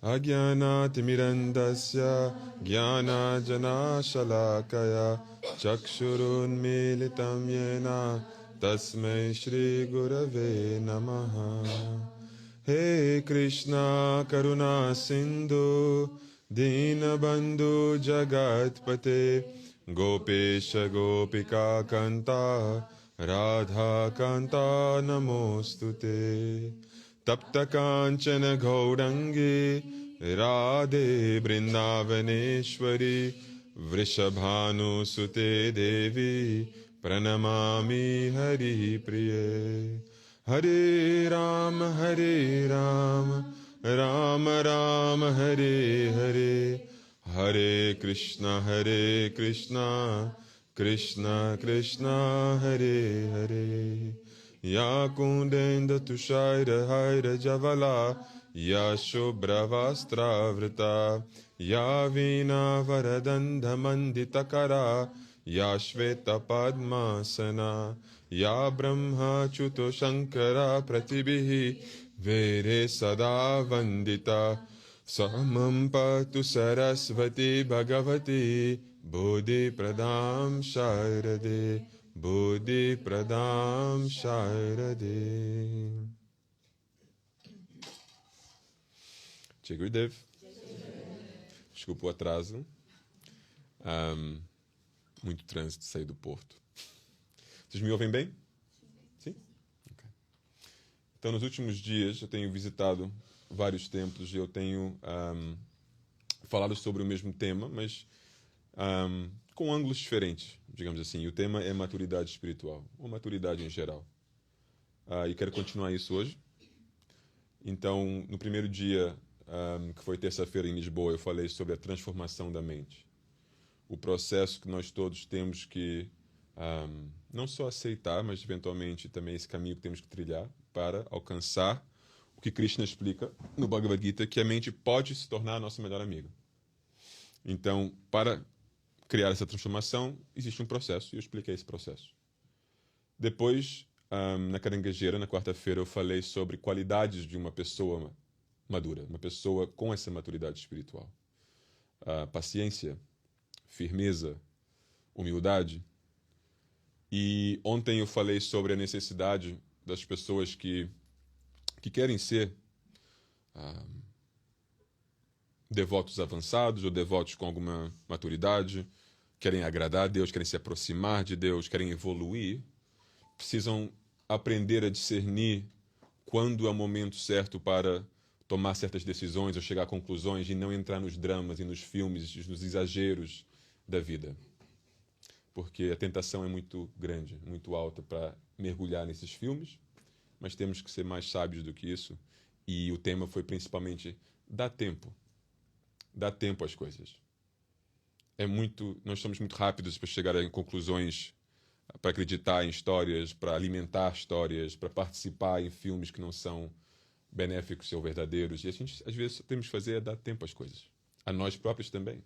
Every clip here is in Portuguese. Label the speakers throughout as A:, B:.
A: Ajnanaatimirandasya Jnanajanashalakaya Chakshurunmilitam yena Tasmai Shri Gurave Namaha. He Krishna Karuna Sindhu Dinabandhu Jagatpate Gopesha Gopika Kanta Radha Kanta Namostute Tapta Kanchana Gaurangi Radhe Vrindavaneshwari Vrishabhanu Sute Devi Pranamami Hari Priye. Hare Rama Rama Rama Hare Hare Hare Krishna Krishna Krishna Hare Hare Ya Kundenda Tushaira Haira Javala Ya Shubhravastra Ya Vina Varadandha Manditakara Ya Shveta Padmasana Ya Brahma Chuto Shankara Pratibhihi Vere Sada Vandita Samam Patu Sarasvati Bhagavati Bodhi Pradam Sharade Bodhi Pradam Sharade. Jai Gurudev. Desculpa o atraso. Muito trânsito de sair do porto. Vocês me ouvem bem? Sim? Okay. Então, nos últimos dias, eu tenho visitado vários templos e eu tenho falado sobre o mesmo tema, mas com ângulos diferentes, digamos assim. E o tema é maturidade espiritual, ou maturidade em geral. E quero continuar isso hoje. Então, no primeiro dia, que foi terça-feira em Lisboa, eu falei sobre a transformação da mente. O processo que nós todos temos que não só aceitar, mas eventualmente também esse caminho que temos que trilhar para alcançar o que Krishna explica no Bhagavad Gita, que a mente pode se tornar a nossa melhor amiga. Então, para criar essa transformação, existe um processo, e eu expliquei esse processo. Depois, na Caranguejeira, na quarta-feira, eu falei sobre qualidades de uma pessoa madura, uma pessoa com essa maturidade espiritual. Paciência, firmeza, humildade. E ontem eu falei sobre a necessidade das pessoas que querem ser devotos avançados ou devotos com alguma maturidade, querem agradar a Deus, querem se aproximar de Deus, querem evoluir, precisam aprender a discernir quando é o momento certo para tomar certas decisões ou chegar a conclusões e não entrar nos dramas e nos filmes, nos exageros da vida. Porque a tentação é muito grande, muito alta para mergulhar nesses filmes, mas temos que ser mais sábios do que isso. E o tema foi principalmente dá tempo às coisas. Nós somos muito rápidos para chegar a conclusões, para acreditar em histórias, para alimentar histórias, para participar em filmes que não são benéficos ou verdadeiros. E a gente, às vezes, temos que fazer é dar tempo às coisas. A nós próprios também.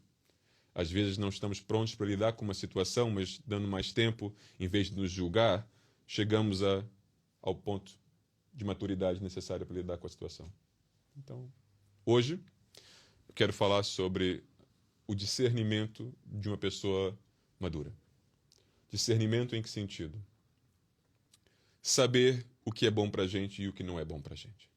A: Às vezes não estamos prontos para lidar com uma situação, mas dando mais tempo, em vez de nos julgar, chegamos ao ponto de maturidade necessária para lidar com a situação. Então, hoje, eu quero falar sobre o discernimento de uma pessoa madura. Discernimento em que sentido? Saber o que é bom para a gente e o que não é bom para a gente.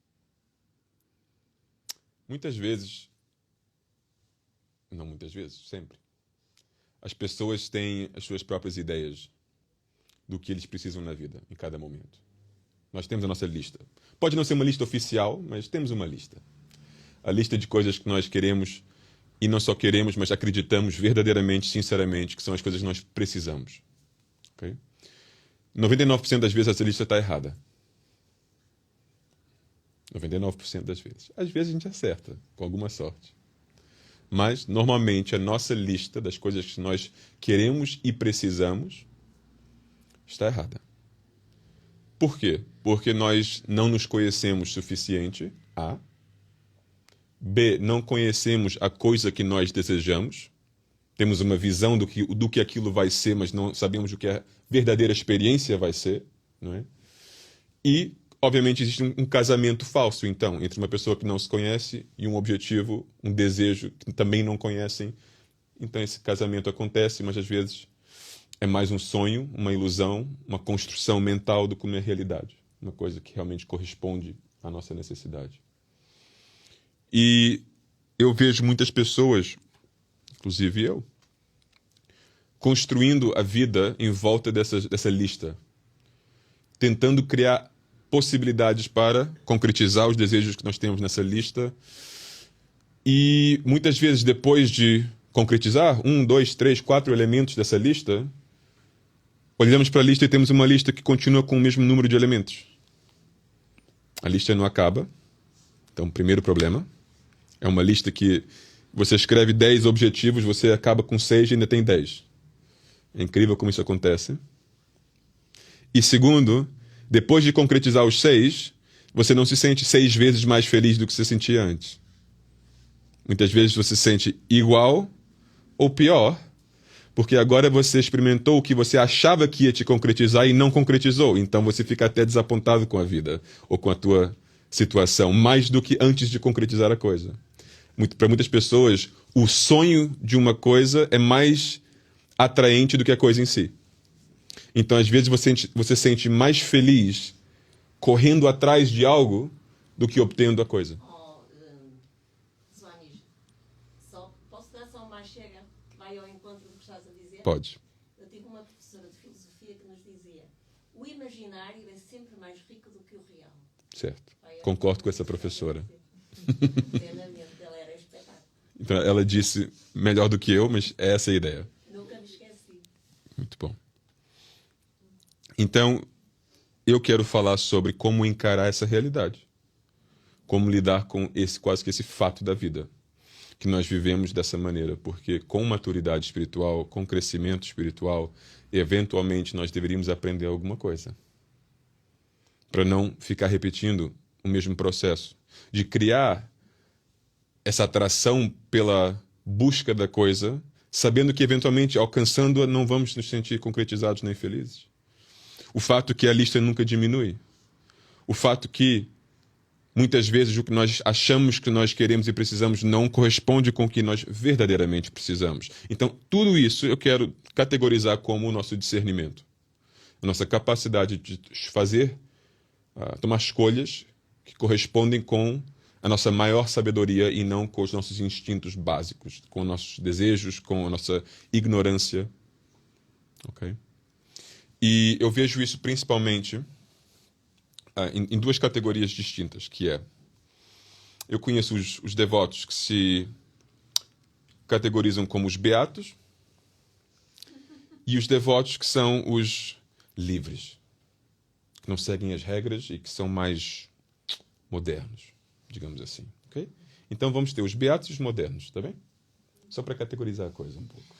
A: Sempre. As pessoas têm as suas próprias ideias do que eles precisam na vida, em cada momento. Nós temos a nossa lista. Pode não ser uma lista oficial, mas temos uma lista. A lista de coisas que nós queremos, e não só queremos, mas acreditamos verdadeiramente, sinceramente, que são as coisas que nós precisamos. Okay? 99% das vezes essa lista está errada. 99% das vezes. Às vezes a gente acerta, com alguma sorte. Mas, normalmente, a nossa lista das coisas que nós queremos e precisamos está errada. Por quê? Porque nós não nos conhecemos o suficiente, A. B. Não conhecemos a coisa que nós desejamos. Temos uma visão do que aquilo vai ser, mas não sabemos o que a verdadeira experiência vai ser. Não é? E obviamente, existe um casamento falso, então, entre uma pessoa que não se conhece e um objetivo, um desejo que também não conhecem. Então, esse casamento acontece, mas às vezes é mais um sonho, uma ilusão, uma construção mental do que uma realidade. Uma coisa que realmente corresponde à nossa necessidade. E eu vejo muitas pessoas, inclusive eu, construindo a vida em volta dessa lista, tentando criar possibilidades para concretizar os desejos que nós temos nessa lista. E muitas vezes, depois de concretizar 1, 2, 3, 4 elementos dessa lista, olhamos para a lista e temos uma lista que continua com o mesmo número de elementos. A lista não acaba. Então, o primeiro problema é uma lista que você escreve 10 objetivos, você acaba com 6 e ainda tem 10. É incrível como isso acontece. E segundo, depois de concretizar os 6, você não se sente 6 vezes mais feliz do que você sentia antes. Muitas vezes você se sente igual ou pior, porque agora você experimentou o que você achava que ia te concretizar e não concretizou. Então você fica até desapontado com a vida ou com a tua situação, mais do que antes de concretizar a coisa. Para muitas pessoas, o sonho de uma coisa é mais atraente do que a coisa em si. Então, às vezes, você sente mais feliz correndo atrás de algo do que obtendo a coisa.
B: Sónia, posso dar só uma chega? Vai ao encontro do que estás a dizer?
A: Pode.
B: Eu tive uma professora de filosofia que nos dizia: o imaginário é sempre mais rico do que o real.
A: Certo. Concordo com essa professora.
B: Ela era espetáculo.
A: Então, ela disse melhor do que eu, mas é essa a ideia.
B: Nunca me esqueci.
A: Muito bom. Então, eu quero falar sobre como encarar essa realidade. Como lidar com quase que esse fato da vida. Que nós vivemos dessa maneira. Porque com maturidade espiritual, com crescimento espiritual, eventualmente nós deveríamos aprender alguma coisa. Para não ficar repetindo o mesmo processo. De criar essa atração pela busca da coisa, sabendo que eventualmente, alcançando-a, não vamos nos sentir concretizados nem felizes. O fato que a lista nunca diminui. O fato que, muitas vezes, o que nós achamos que nós queremos e precisamos não corresponde com o que nós verdadeiramente precisamos. Então, tudo isso eu quero categorizar como o nosso discernimento. A nossa capacidade de fazer, tomar escolhas que correspondem com a nossa maior sabedoria e não com os nossos instintos básicos, com os nossos desejos, com a nossa ignorância. Ok? E eu vejo isso principalmente em duas categorias distintas, que é... Eu conheço os devotos que se categorizam como os beatos e os devotos que são os livres, que não seguem as regras e que são mais modernos, digamos assim. Okay? Então vamos ter os beatos e os modernos, tá bem? Só para categorizar a coisa um pouco.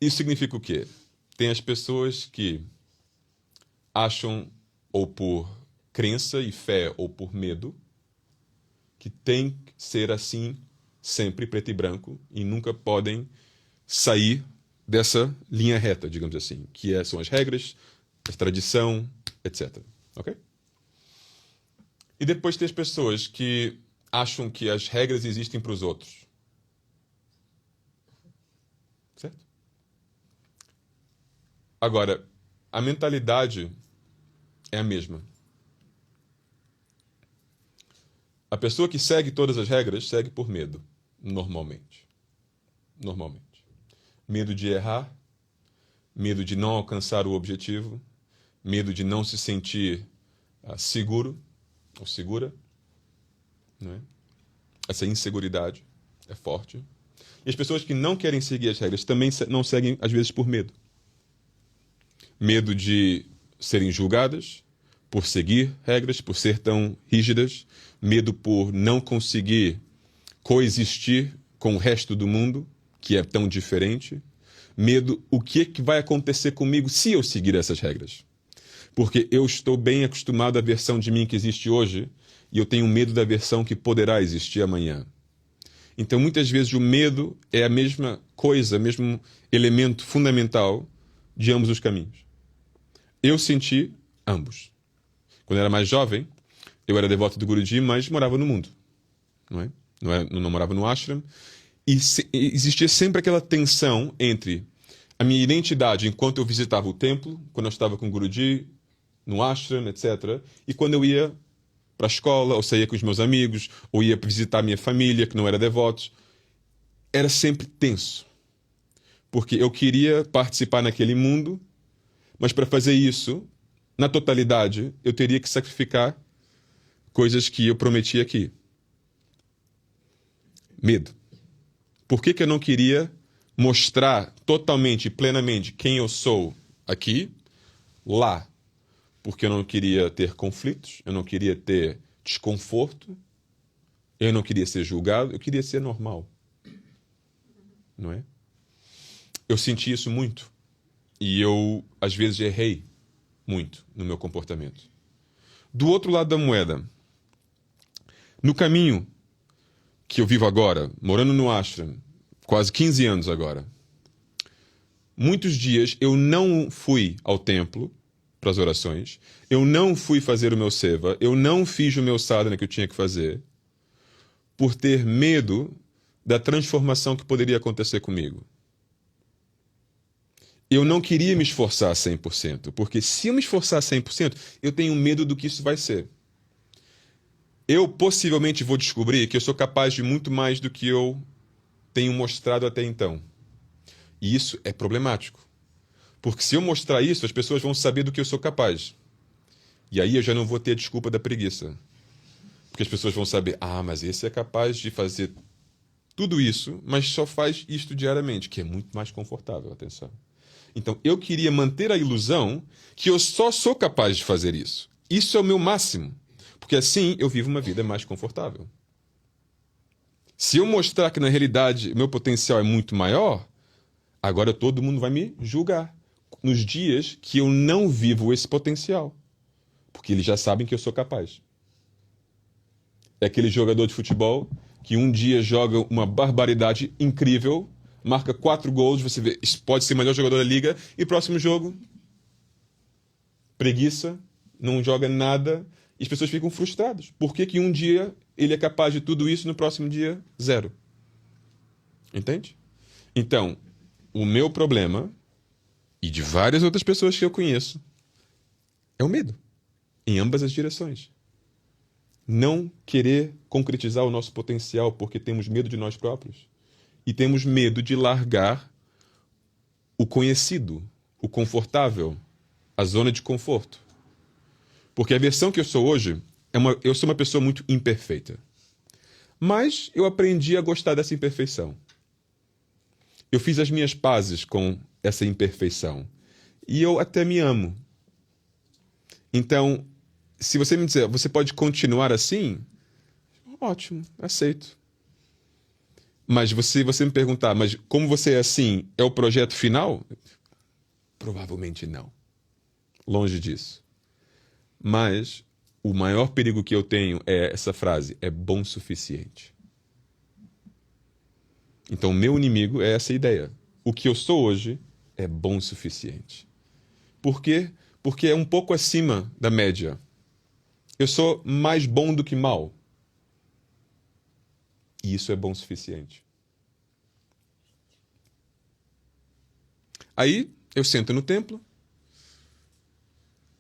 A: Isso significa o quê? Tem as pessoas que acham, ou por crença e fé, ou por medo, que tem que ser assim sempre, preto e branco, e nunca podem sair dessa linha reta, digamos assim, que são as regras, a tradição, etc. Ok? E depois tem as pessoas que acham que as regras existem para os outros. Certo? Agora, a mentalidade é a mesma. A pessoa que segue todas as regras segue por medo, normalmente. Normalmente. Medo de errar, medo de não alcançar o objetivo, medo de não se sentir seguro ou segura. Não é? Essa inseguridade é forte. E as pessoas que não querem seguir as regras também não seguem, às vezes, por medo. Medo de serem julgadas por seguir regras, por ser tão rígidas. Medo por não conseguir coexistir com o resto do mundo, que é tão diferente. Medo, o que vai acontecer comigo se eu seguir essas regras? Porque eu estou bem acostumado à versão de mim que existe hoje e eu tenho medo da versão que poderá existir amanhã. Então, muitas vezes, o medo é a mesma coisa, o mesmo elemento fundamental de ambos os caminhos. Eu senti Ambos. Quando eu era mais jovem, eu era devoto do Guruji, mas morava no mundo. Não é? Não morava no ashram. E existia sempre aquela tensão entre a minha identidade enquanto eu visitava o templo, quando eu estava com o Guruji, no ashram, etc. E quando eu ia para a escola, ou saía com os meus amigos, ou ia visitar a minha família, que não era devotos. Era sempre tenso. Porque eu queria participar naquele mundo, mas para fazer isso, na totalidade, eu teria que sacrificar coisas que eu prometi aqui. Medo. Por que eu não queria mostrar totalmente e plenamente quem eu sou aqui, lá? Porque eu não queria ter conflitos, eu não queria ter desconforto, eu não queria ser julgado, eu queria ser normal. Não é? Eu senti isso muito. E eu, às vezes, errei muito no meu comportamento. Do outro lado da moeda, no caminho que eu vivo agora, morando no ashram, quase 15 anos agora, muitos dias eu não fui ao templo para as orações, eu não fui fazer o meu seva, eu não fiz o meu sadhana que eu tinha que fazer, por ter medo da transformação que poderia acontecer comigo. Eu não queria me esforçar 100%, porque se eu me esforçar 100%, eu tenho medo do que isso vai ser. Eu possivelmente vou descobrir que eu sou capaz de muito mais do que eu tenho mostrado até então. E isso é problemático. Porque se eu mostrar isso, as pessoas vão saber do que eu sou capaz. E aí eu já não vou ter a desculpa da preguiça. Porque as pessoas vão saber, mas esse é capaz de fazer tudo isso, mas só faz isto diariamente, que é muito mais confortável, atenção. Então, eu queria manter a ilusão que eu só sou capaz de fazer isso. Isso é o meu máximo. Porque assim eu vivo uma vida mais confortável. Se eu mostrar que na realidade meu potencial é muito maior, agora todo mundo vai me julgar nos dias que eu não vivo esse potencial. Porque eles já sabem que eu sou capaz. É aquele jogador de futebol que um dia joga uma barbaridade incrível, marca 4 gols, você vê, pode ser o melhor jogador da liga, e próximo jogo, preguiça, não joga nada, e as pessoas ficam frustradas. Por que um dia ele é capaz de tudo isso, no próximo dia, zero? Entende? Então, o meu problema, e de várias outras pessoas que eu conheço, é o medo, em ambas as direções. Não querer concretizar o nosso potencial porque temos medo de nós próprios. E temos medo de largar o conhecido, o confortável, a zona de conforto. Porque a versão que eu sou hoje, eu sou uma pessoa muito imperfeita. Mas eu aprendi a gostar dessa imperfeição. Eu fiz as minhas pazes com essa imperfeição. E eu até me amo. Então, se você me dizer, você pode continuar assim? Ótimo, aceito. Mas você me perguntar, mas como você é assim, é o projeto final? Provavelmente não. Longe disso. Mas o maior perigo que eu tenho é essa frase, é bom o suficiente. Então, meu inimigo é essa ideia. O que eu sou hoje é bom o suficiente. Por quê? Porque é um pouco acima da média. Eu sou mais bom do que mal. E isso é bom o suficiente. Aí, eu sento no templo,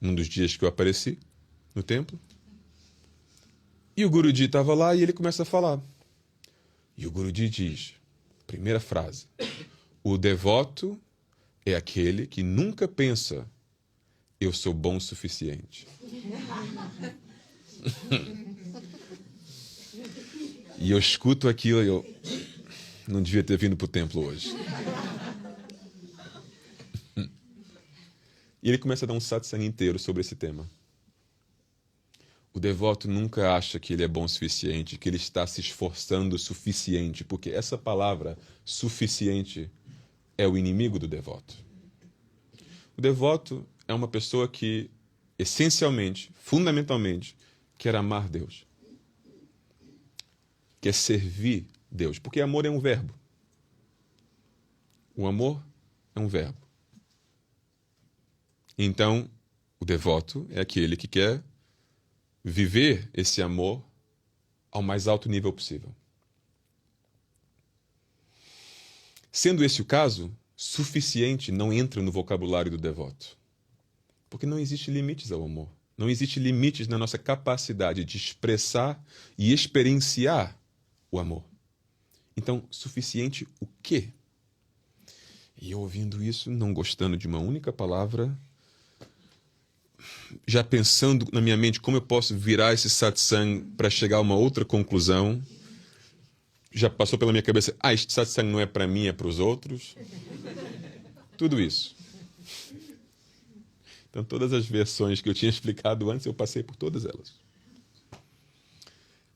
A: num dos dias que eu apareci no templo, e o Guruji estava lá e ele começa a falar. E o Guruji diz, primeira frase, o devoto é aquele que nunca pensa, eu sou bom o suficiente. E eu escuto aquilo e eu não devia ter vindo para o templo hoje. E ele começa a dar um satsang inteiro sobre esse tema. O devoto nunca acha que ele é bom o suficiente, que ele está se esforçando o suficiente, porque essa palavra, suficiente, é o inimigo do devoto. O devoto é uma pessoa que, essencialmente, fundamentalmente, quer amar Deus. Quer servir Deus, porque amor é um verbo. O amor é um verbo. Então, O devoto é aquele que quer viver esse amor ao mais alto nível possível. Sendo esse o caso, suficiente não entra no vocabulário do devoto. Porque não existe limites ao amor. Não existe limites na nossa capacidade de expressar e experienciar o amor. Então, suficiente o quê? E eu ouvindo isso, não gostando de uma única palavra, já pensando na minha mente como eu posso virar esse satsang para chegar a uma outra conclusão, já passou pela minha cabeça, este satsang não é para mim, é para os outros. Tudo isso. Então, todas as versões que eu tinha explicado antes, eu passei por todas elas.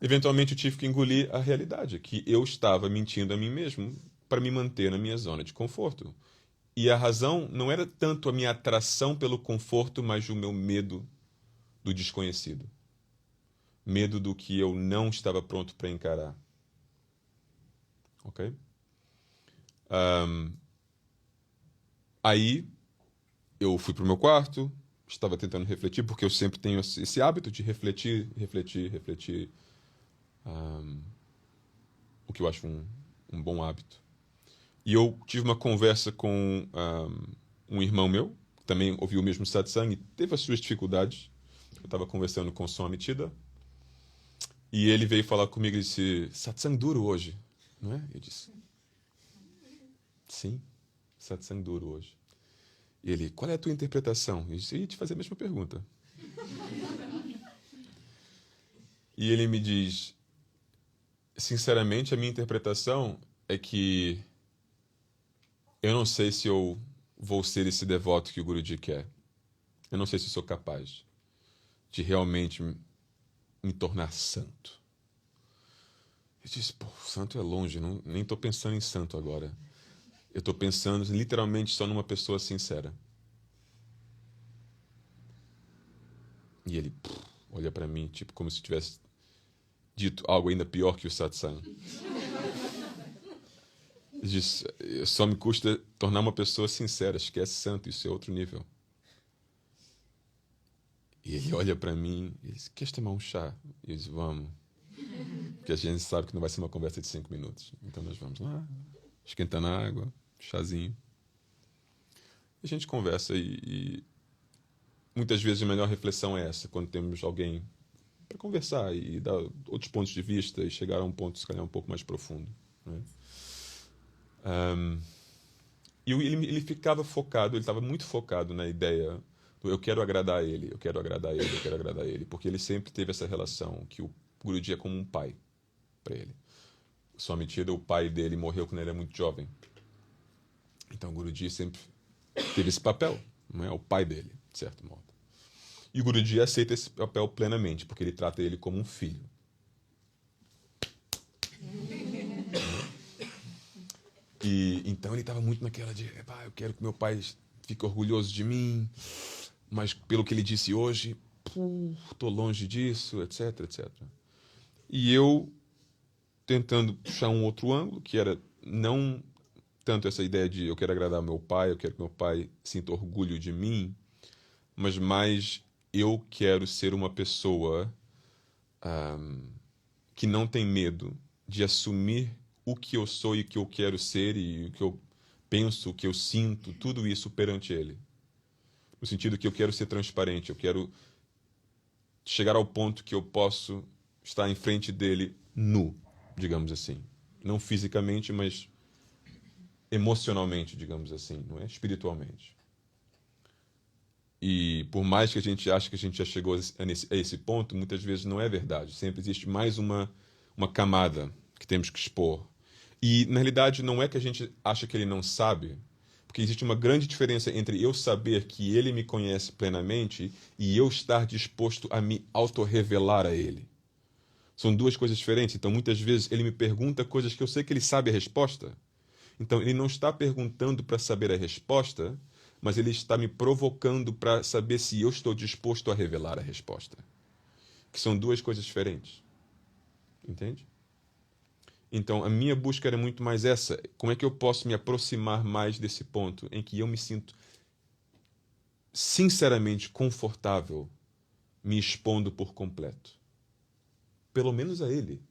A: Eventualmente, eu tive que engolir a realidade, que eu estava mentindo a mim mesmo para me manter na minha zona de conforto. E a razão não era tanto a minha atração pelo conforto, mas o meu medo do desconhecido. Medo do que eu não estava pronto para encarar. Ok? Aí, eu fui para o meu quarto, estava tentando refletir, porque eu sempre tenho esse hábito de refletir, o que eu acho um bom hábito. E eu tive uma conversa com um irmão meu, que também ouviu o mesmo satsang e teve as suas dificuldades. Eu estava conversando com o Swami Tida, e ele veio falar comigo e disse, satsang duro hoje, não é? Eu disse, sim, satsang duro hoje. E ele, qual é a tua interpretação? Eu disse, eu ia te fazer a mesma pergunta. E ele me diz, sinceramente, a minha interpretação é que eu não sei se eu vou ser esse devoto que o Guruji quer. Eu não sei se eu sou capaz de realmente me tornar santo. Eu disse, pô, santo é longe, nem estou pensando em santo agora. Eu estou pensando literalmente só numa pessoa sincera. E ele olha para mim, tipo, como se tivesse dito algo ainda pior que o satsang. Ele diz, só me custa tornar uma pessoa sincera, esquece santo, isso é outro nível. E ele olha para mim e diz, queres tomar um chá? E eu diz, vamos. Porque a gente sabe que não vai ser uma conversa de 5 minutos. Então nós vamos lá, esquentando a água, chazinho. A gente conversa e muitas vezes a melhor reflexão é essa, quando temos alguém para conversar e dar outros pontos de vista e chegar a um ponto, se calhar, um pouco mais profundo. Né? E ele ficava focado, ele estava muito focado na ideia do eu quero agradar ele, eu quero agradar ele, eu quero agradar ele, porque ele sempre teve essa relação que o Guruji é como um pai para ele. Swami Tida, o pai dele morreu quando ele era muito jovem. Então o Guruji sempre teve esse papel, não é? O pai dele, de certo modo. E o Guruji aceita esse papel plenamente, porque ele trata ele como um filho. E então ele estava muito naquela de, eu quero que meu pai fique orgulhoso de mim, mas pelo que ele disse hoje, estou longe disso, etc, etc. E eu tentando puxar um outro ângulo, que era não tanto essa ideia de eu quero agradar meu pai, eu quero que meu pai sinta orgulho de mim, mas mais eu quero ser uma pessoa que não tem medo de assumir o que eu sou e o que eu quero ser e o que eu penso, o que eu sinto, tudo isso perante ele. No sentido que eu quero ser transparente, eu quero chegar ao ponto que eu posso estar em frente dele nu, digamos assim. Não fisicamente, mas emocionalmente, digamos assim, não é? Espiritualmente. E por mais que a gente ache que a gente já chegou a esse ponto, muitas vezes não é verdade. Sempre existe mais uma camada que temos que expor. E, na realidade, não é que a gente acha que ele não sabe, porque existe uma grande diferença entre eu saber que ele me conhece plenamente e eu estar disposto a me autorrevelar a ele. São duas coisas diferentes. Então, muitas vezes, ele me pergunta coisas que eu sei que ele sabe a resposta. Então, ele não está perguntando para saber a resposta, mas ele está me provocando para saber se eu estou disposto a revelar a resposta. Que são duas coisas diferentes. Entende? Então, a minha busca era muito mais essa. Como é que eu posso me aproximar mais desse ponto em que eu me sinto sinceramente confortável me expondo por completo. Pelo menos a ele.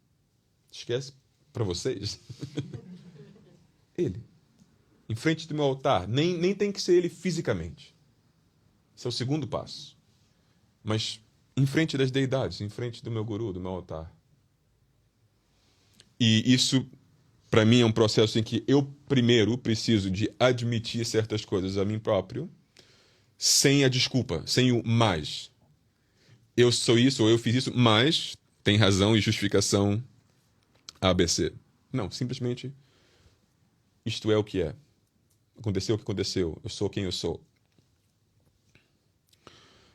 A: Esquece para vocês. Ele. Em frente do meu altar. Nem tem que ser ele fisicamente. Esse é o segundo passo. Mas em frente das deidades, em frente do meu guru, do meu altar. E isso, para mim, é um processo em que eu, primeiro, preciso de admitir certas coisas a mim próprio, sem a desculpa, sem o mas. Eu sou isso, ou eu fiz isso, mas tem razão e justificação ABC. Não, simplesmente isto é o que é. Aconteceu o que aconteceu. Eu sou quem eu sou.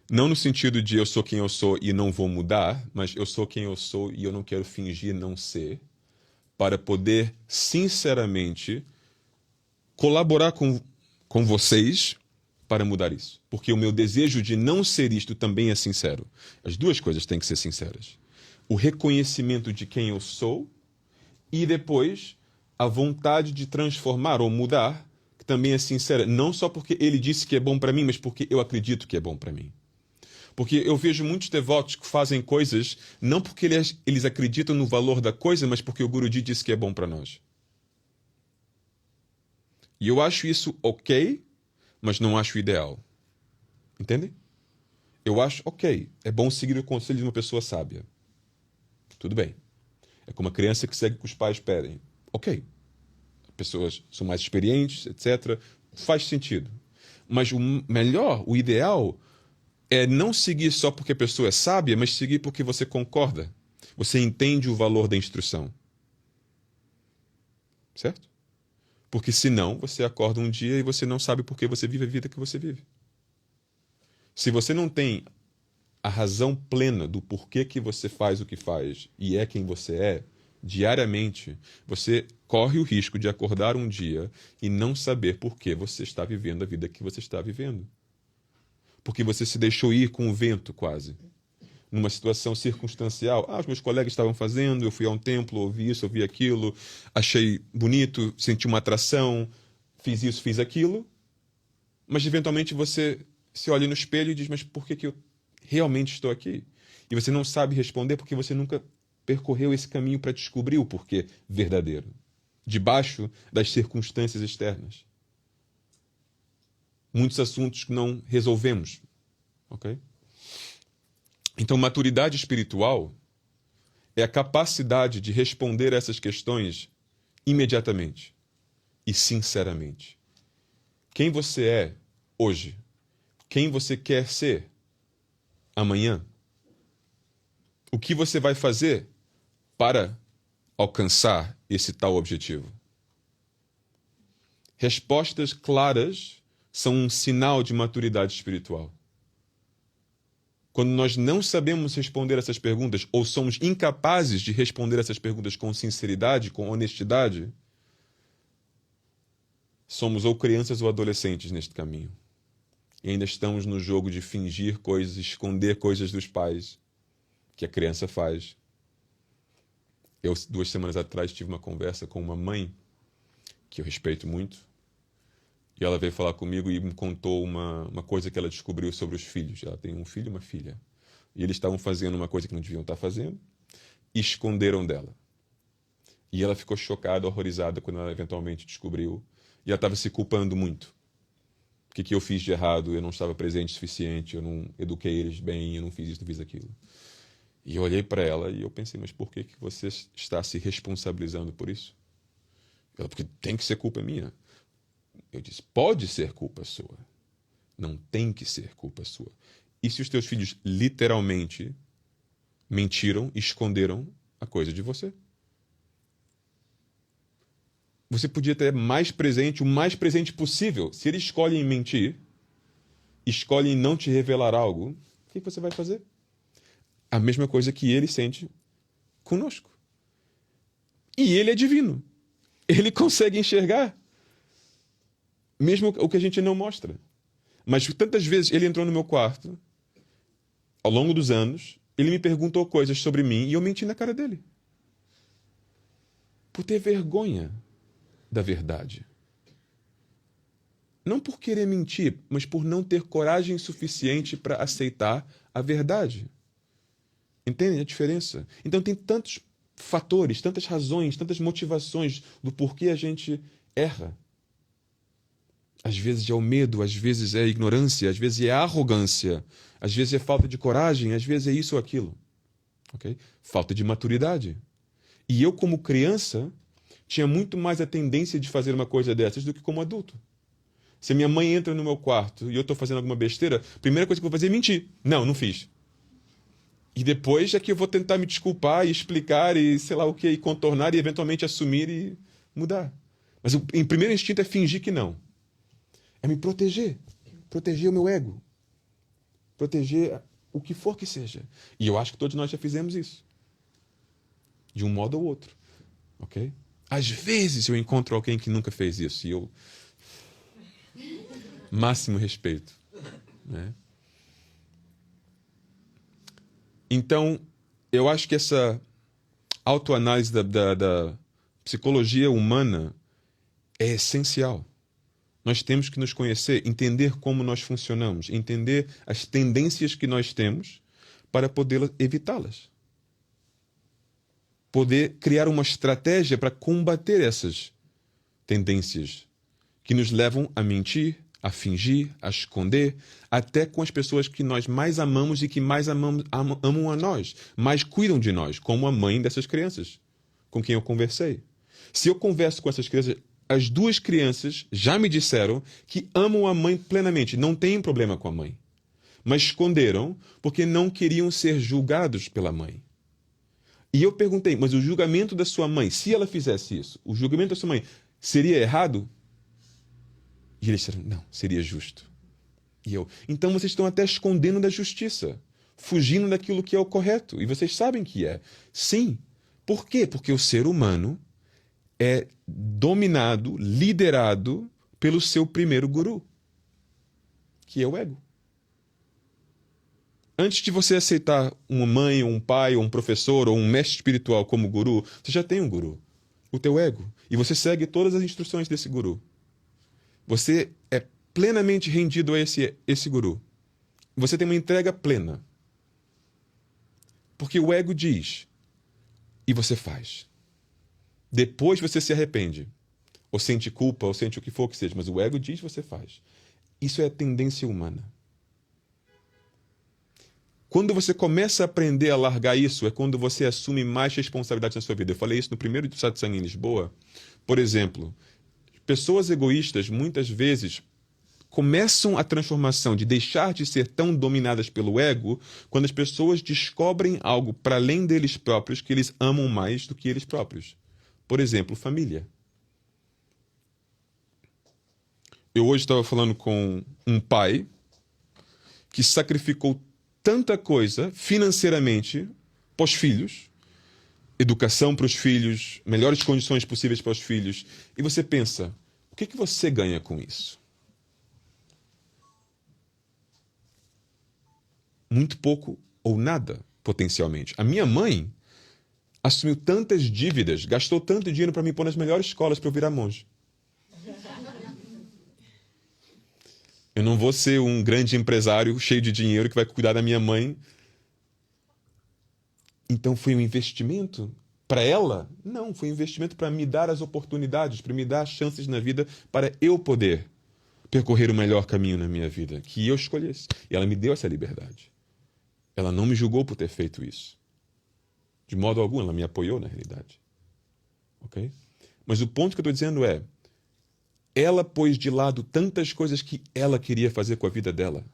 A: Não no sentido de eu sou quem eu sou e não vou mudar, mas eu sou quem eu sou e eu não quero fingir não ser, para poder, sinceramente, colaborar com vocês para mudar isso. Porque o meu desejo de não ser isto também é sincero. As duas coisas têm que ser sinceras. O reconhecimento de quem eu sou e depois a vontade de transformar ou mudar, que também é sincera. Não só porque ele disse que é bom para mim, mas porque eu acredito que é bom para mim. Porque eu vejo muitos devotos que fazem coisas não porque eles acreditam no valor da coisa, mas porque o Guruji disse que é bom para nós. E eu acho isso ok, mas não acho ideal. Entende? Eu acho ok, é bom seguir o conselho de uma pessoa sábia. Tudo bem. É como uma criança que segue o que os pais pedem. Ok. Pessoas são mais experientes, etc. Faz sentido. Mas o melhor, o ideal, é não seguir só porque a pessoa é sábia, mas seguir porque você concorda. Você entende o valor da instrução. Certo? Porque senão você acorda um dia e você não sabe por que você vive a vida que você vive. Se você não tem a razão plena do porquê que você faz o que faz e é quem você é, diariamente, você corre o risco de acordar um dia e não saber por que você está vivendo a vida que você está vivendo. Porque você se deixou ir com o vento, quase. Numa situação circunstancial. Os meus colegas estavam fazendo, eu fui a um templo, ouvi isso, ouvi aquilo, achei bonito, senti uma atração, fiz isso, fiz aquilo. Mas, eventualmente, você se olha no espelho e diz, mas por que eu realmente estou aqui? E você não sabe responder porque você nunca percorreu esse caminho para descobrir o porquê verdadeiro. Debaixo das circunstâncias externas. Muitos assuntos que não resolvemos. Ok? Então, maturidade espiritual é a capacidade de responder a essas questões imediatamente e sinceramente. Quem você é hoje? Quem você quer ser amanhã? O que você vai fazer para alcançar esse tal objetivo? Respostas claras são um sinal de maturidade espiritual. Quando nós não sabemos responder essas perguntas ou somos incapazes de responder essas perguntas com sinceridade, com honestidade, somos ou crianças ou adolescentes neste caminho. E ainda estamos no jogo de fingir coisas, esconder coisas dos pais que a criança faz. Eu, 2 semanas atrás, tive uma conversa com uma mãe que eu respeito muito. E ela veio falar comigo e me contou uma coisa que ela descobriu sobre os filhos. Ela tem um filho e uma filha. E eles estavam fazendo uma coisa que não deviam estar fazendo e esconderam dela. E ela ficou chocada, horrorizada quando ela eventualmente descobriu. E ela estava se culpando muito. O que eu fiz de errado? Eu não estava presente o suficiente, eu não eduquei eles bem, eu não fiz isso, não fiz aquilo. E eu olhei para ela e eu pensei, mas por que você está se responsabilizando por isso? Ela, porque tem que ser culpa minha. Eu disse, pode ser culpa sua. Não tem que ser culpa sua. E se os teus filhos literalmente mentiram, esconderam a coisa de você? Você podia ter mais presente, o mais presente possível. Se eles escolhem mentir, escolhem não te revelar algo, o que você vai fazer? A mesma coisa que ele sente conosco. E ele é divino. Ele consegue enxergar mesmo o que a gente não mostra. Mas tantas vezes ele entrou no meu quarto, ao longo dos anos, ele me perguntou coisas sobre mim e eu menti na cara dele. Por ter vergonha da verdade. Não por querer mentir, mas por não ter coragem suficiente para aceitar a verdade. Entendem a diferença? Então tem tantos fatores, tantas razões, tantas motivações do porquê a gente erra. Às vezes é o medo, às vezes é a ignorância, às vezes é a arrogância, às vezes é falta de coragem, às vezes é isso ou aquilo. Okay? Falta de maturidade. E eu, como criança, tinha muito mais a tendência de fazer uma coisa dessas do que como adulto. Se a minha mãe entra no meu quarto e eu estou fazendo alguma besteira, a primeira coisa que eu vou fazer é mentir. Não fiz. E depois é que eu vou tentar me desculpar e explicar e sei lá o que, e contornar e eventualmente assumir e mudar. Mas o primeiro instinto é fingir que não. É me proteger. Proteger o meu ego. Proteger o que for que seja. E eu acho que todos nós já fizemos isso. De um modo ou outro. Ok? Às vezes eu encontro alguém que nunca fez isso e eu... Máximo respeito. Né? Então, eu acho que essa autoanálise da psicologia humana é essencial. Nós temos que nos conhecer, entender como nós funcionamos, entender as tendências que nós temos para poder evitá-las. Poder criar uma estratégia para combater essas tendências que nos levam a mentir, a fingir, a esconder, até com as pessoas que nós mais amamos e que mais amam a nós, mais cuidam de nós, como a mãe dessas crianças, com quem eu conversei. Se eu converso com essas crianças, as duas crianças já me disseram que amam a mãe plenamente, não têm problema com a mãe, mas esconderam porque não queriam ser julgados pela mãe. E eu perguntei, mas o julgamento da sua mãe, se ela fizesse isso, o julgamento da sua mãe seria errado? E eles disseram, não, seria justo. E eu, então vocês estão até escondendo da justiça, fugindo daquilo que é o correto. E vocês sabem que é. Sim. Por quê? Porque o ser humano é dominado, liderado pelo seu primeiro guru, que é o ego. Antes de você aceitar uma mãe, ou um pai, ou um professor, ou um mestre espiritual como guru, você já tem um guru, o teu ego. E você segue todas as instruções desse guru. Você é plenamente rendido a esse guru. Você tem uma entrega plena. Porque o ego diz, e você faz. Depois você se arrepende. Ou sente culpa, ou sente o que for que seja. Mas o ego diz, você faz. Isso é a tendência humana. Quando você começa a aprender a largar isso, é quando você assume mais responsabilidade na sua vida. Eu falei isso no primeiro satsang em Lisboa. Por exemplo, pessoas egoístas, muitas vezes, começam a transformação de deixar de ser tão dominadas pelo ego quando as pessoas descobrem algo para além deles próprios que eles amam mais do que eles próprios. Por exemplo, família. Eu hoje estava falando com um pai que sacrificou tanta coisa financeiramente para os filhos, educação para os filhos, melhores condições possíveis para os filhos. E você pensa, o que você ganha com isso? Muito pouco ou nada, potencialmente. A minha mãe assumiu tantas dívidas, gastou tanto dinheiro para me pôr nas melhores escolas para eu virar monge. Eu não vou ser um grande empresário cheio de dinheiro que vai cuidar da minha mãe. Então foi um investimento para ela? Não, foi um investimento para me dar as oportunidades, para me dar as chances na vida para eu poder percorrer o melhor caminho na minha vida, que eu escolhesse. E ela me deu essa liberdade. Ela não me julgou por ter feito isso. De modo algum, ela me apoiou na realidade. Ok? Mas o ponto que eu estou dizendo é, ela pôs de lado tantas coisas que ela queria fazer com a vida dela.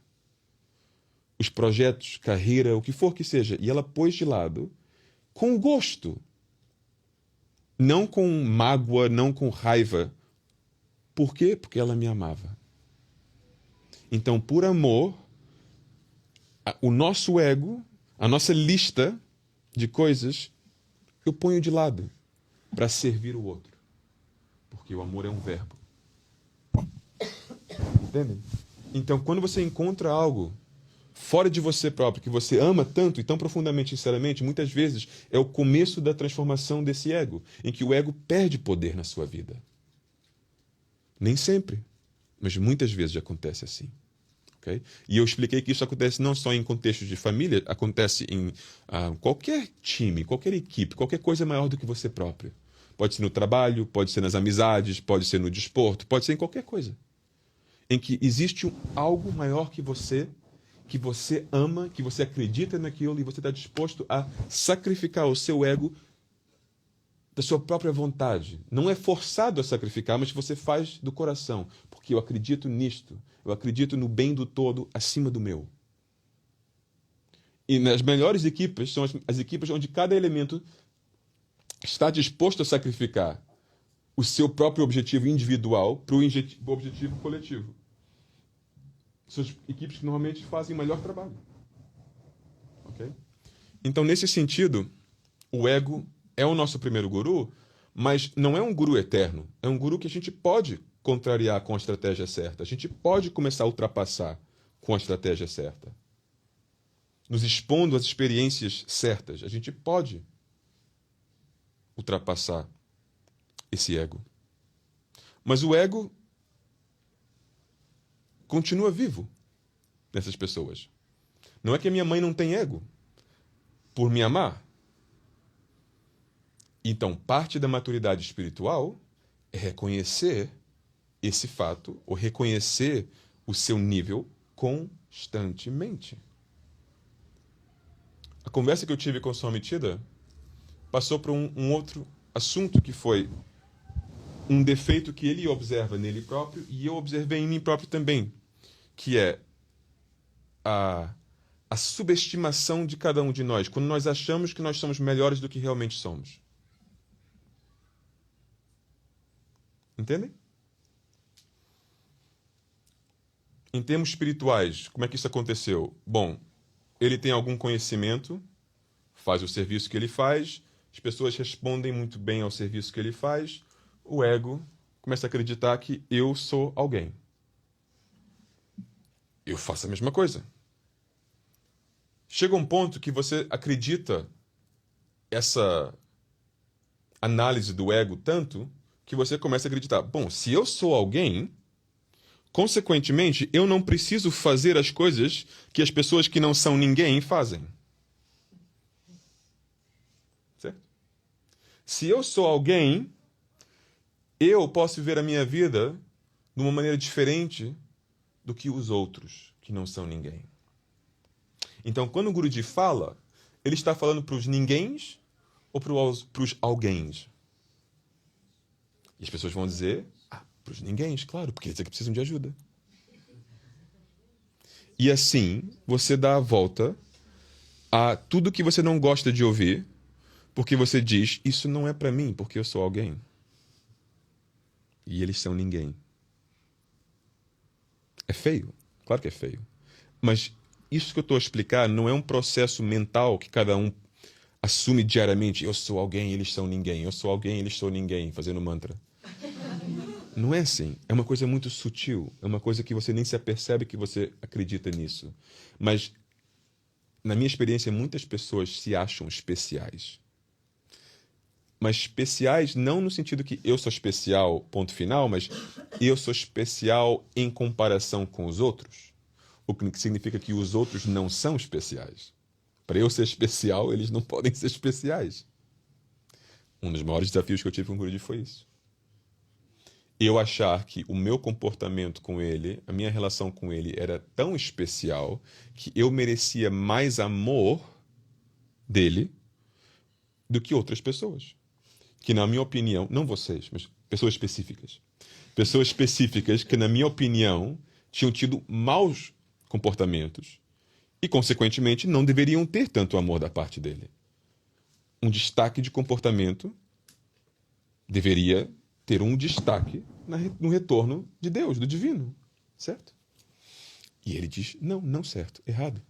A: Os projetos, carreira, o que for que seja. E ela pôs de lado com gosto. Não com mágoa, não com raiva. Por quê? Porque ela me amava. Então, por amor, o nosso ego, a nossa lista de coisas, eu ponho de lado para servir o outro. Porque o amor é um verbo. Entendem? Então, quando você encontra algo fora de você próprio, que você ama tanto e tão profundamente, sinceramente, muitas vezes é o começo da transformação desse ego, em que o ego perde poder na sua vida. Nem sempre, Mas muitas vezes acontece assim. Okay? E eu expliquei que isso acontece não só em contextos de família, acontece em qualquer time, qualquer equipe, qualquer coisa maior do que você próprio. Pode ser no trabalho, pode ser nas amizades, pode ser no desporto, pode ser em qualquer coisa. Em que existe algo maior que você ama, que você acredita naquilo e você está disposto a sacrificar o seu ego da sua própria vontade. Não é forçado a sacrificar, mas você faz do coração. Porque eu acredito nisto. Eu acredito no bem do todo acima do meu. E nas melhores equipes são as equipes onde cada elemento está disposto a sacrificar o seu próprio objetivo individual para o objetivo coletivo. São as equipes que normalmente fazem o melhor trabalho. Okay? Então, nesse sentido, o ego é o nosso primeiro guru, mas não é um guru eterno. É um guru que a gente pode contrariar com a estratégia certa. A gente pode começar a ultrapassar com a estratégia certa. Nos expondo às experiências certas, a gente pode ultrapassar esse ego. Mas o ego continua vivo nessas pessoas. Não é que a minha mãe não tem ego por me amar. Então, parte da maturidade espiritual é reconhecer esse fato, ou reconhecer o seu nível constantemente. A conversa que eu tive com Sua Metida passou por um outro assunto, que foi um defeito que ele observa nele próprio e eu observei em mim próprio também, que é a subestimação de cada um de nós, quando nós achamos que nós somos melhores do que realmente somos. Entendem? Em termos espirituais, como é que isso aconteceu? Bom, ele tem algum conhecimento, faz o serviço que ele faz, as pessoas respondem muito bem ao serviço que ele faz, o ego começa a acreditar que eu sou alguém. Eu faço a mesma coisa. Chega um ponto que você acredita essa análise do ego tanto que você começa a acreditar, bom, se eu sou alguém, consequentemente, eu não preciso fazer as coisas que as pessoas que não são ninguém fazem. Certo? Se eu sou alguém, eu posso viver a minha vida de uma maneira diferente do que os outros que não são ninguém. Então, quando o Guruji fala, ele está falando para os ninguéms ou para os alguéms? E as pessoas vão dizer, para os ninguéms, claro, porque eles é que precisam de ajuda. E assim, você dá a volta a tudo que você não gosta de ouvir, porque você diz, isso não é para mim, porque eu sou alguém. E eles são ninguém. É feio? Claro que é feio. Mas isso que eu estou a explicar não é um processo mental que cada um assume diariamente. Eu sou alguém, eles são ninguém. Eu sou alguém, eles são ninguém. Fazendo mantra. Não é assim. É uma coisa muito sutil. É uma coisa que você nem se apercebe que você acredita nisso. Mas, na minha experiência, muitas pessoas se acham especiais. Mas especiais não no sentido que eu sou especial, ponto final, mas eu sou especial em comparação com os outros. O que significa que os outros não são especiais. Para eu ser especial, eles não podem ser especiais. Um dos maiores desafios que eu tive com o Guruji foi isso. Eu achar que o meu comportamento com ele, a minha relação com ele era tão especial que eu merecia mais amor dele do que outras pessoas. Que, na minha opinião, não vocês, mas pessoas específicas. Pessoas específicas que, na minha opinião, tinham tido maus comportamentos e, consequentemente, não deveriam ter tanto amor da parte dele. Um destaque de comportamento deveria ter um destaque no retorno de Deus, do divino, certo? E ele diz, não certo, errado.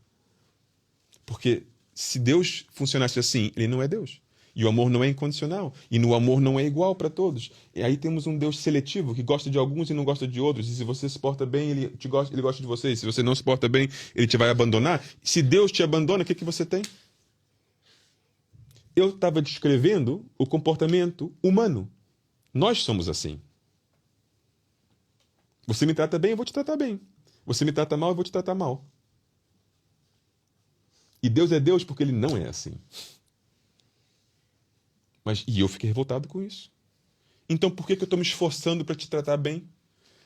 A: Porque se Deus funcionasse assim, ele não é Deus. E o amor não é incondicional. E no amor não é igual para todos. E aí temos um Deus seletivo, que gosta de alguns e não gosta de outros. E se você se porta bem, ele gosta de você. E se você não se porta bem, ele te vai abandonar. Se Deus te abandona, o que você tem? Eu estava descrevendo o comportamento humano. Nós somos assim. Você me trata bem, eu vou te tratar bem. Você me trata mal, eu vou te tratar mal. E Deus é Deus porque ele não é assim. E eu fiquei revoltado com isso. Então por que eu estou me esforçando para te tratar bem?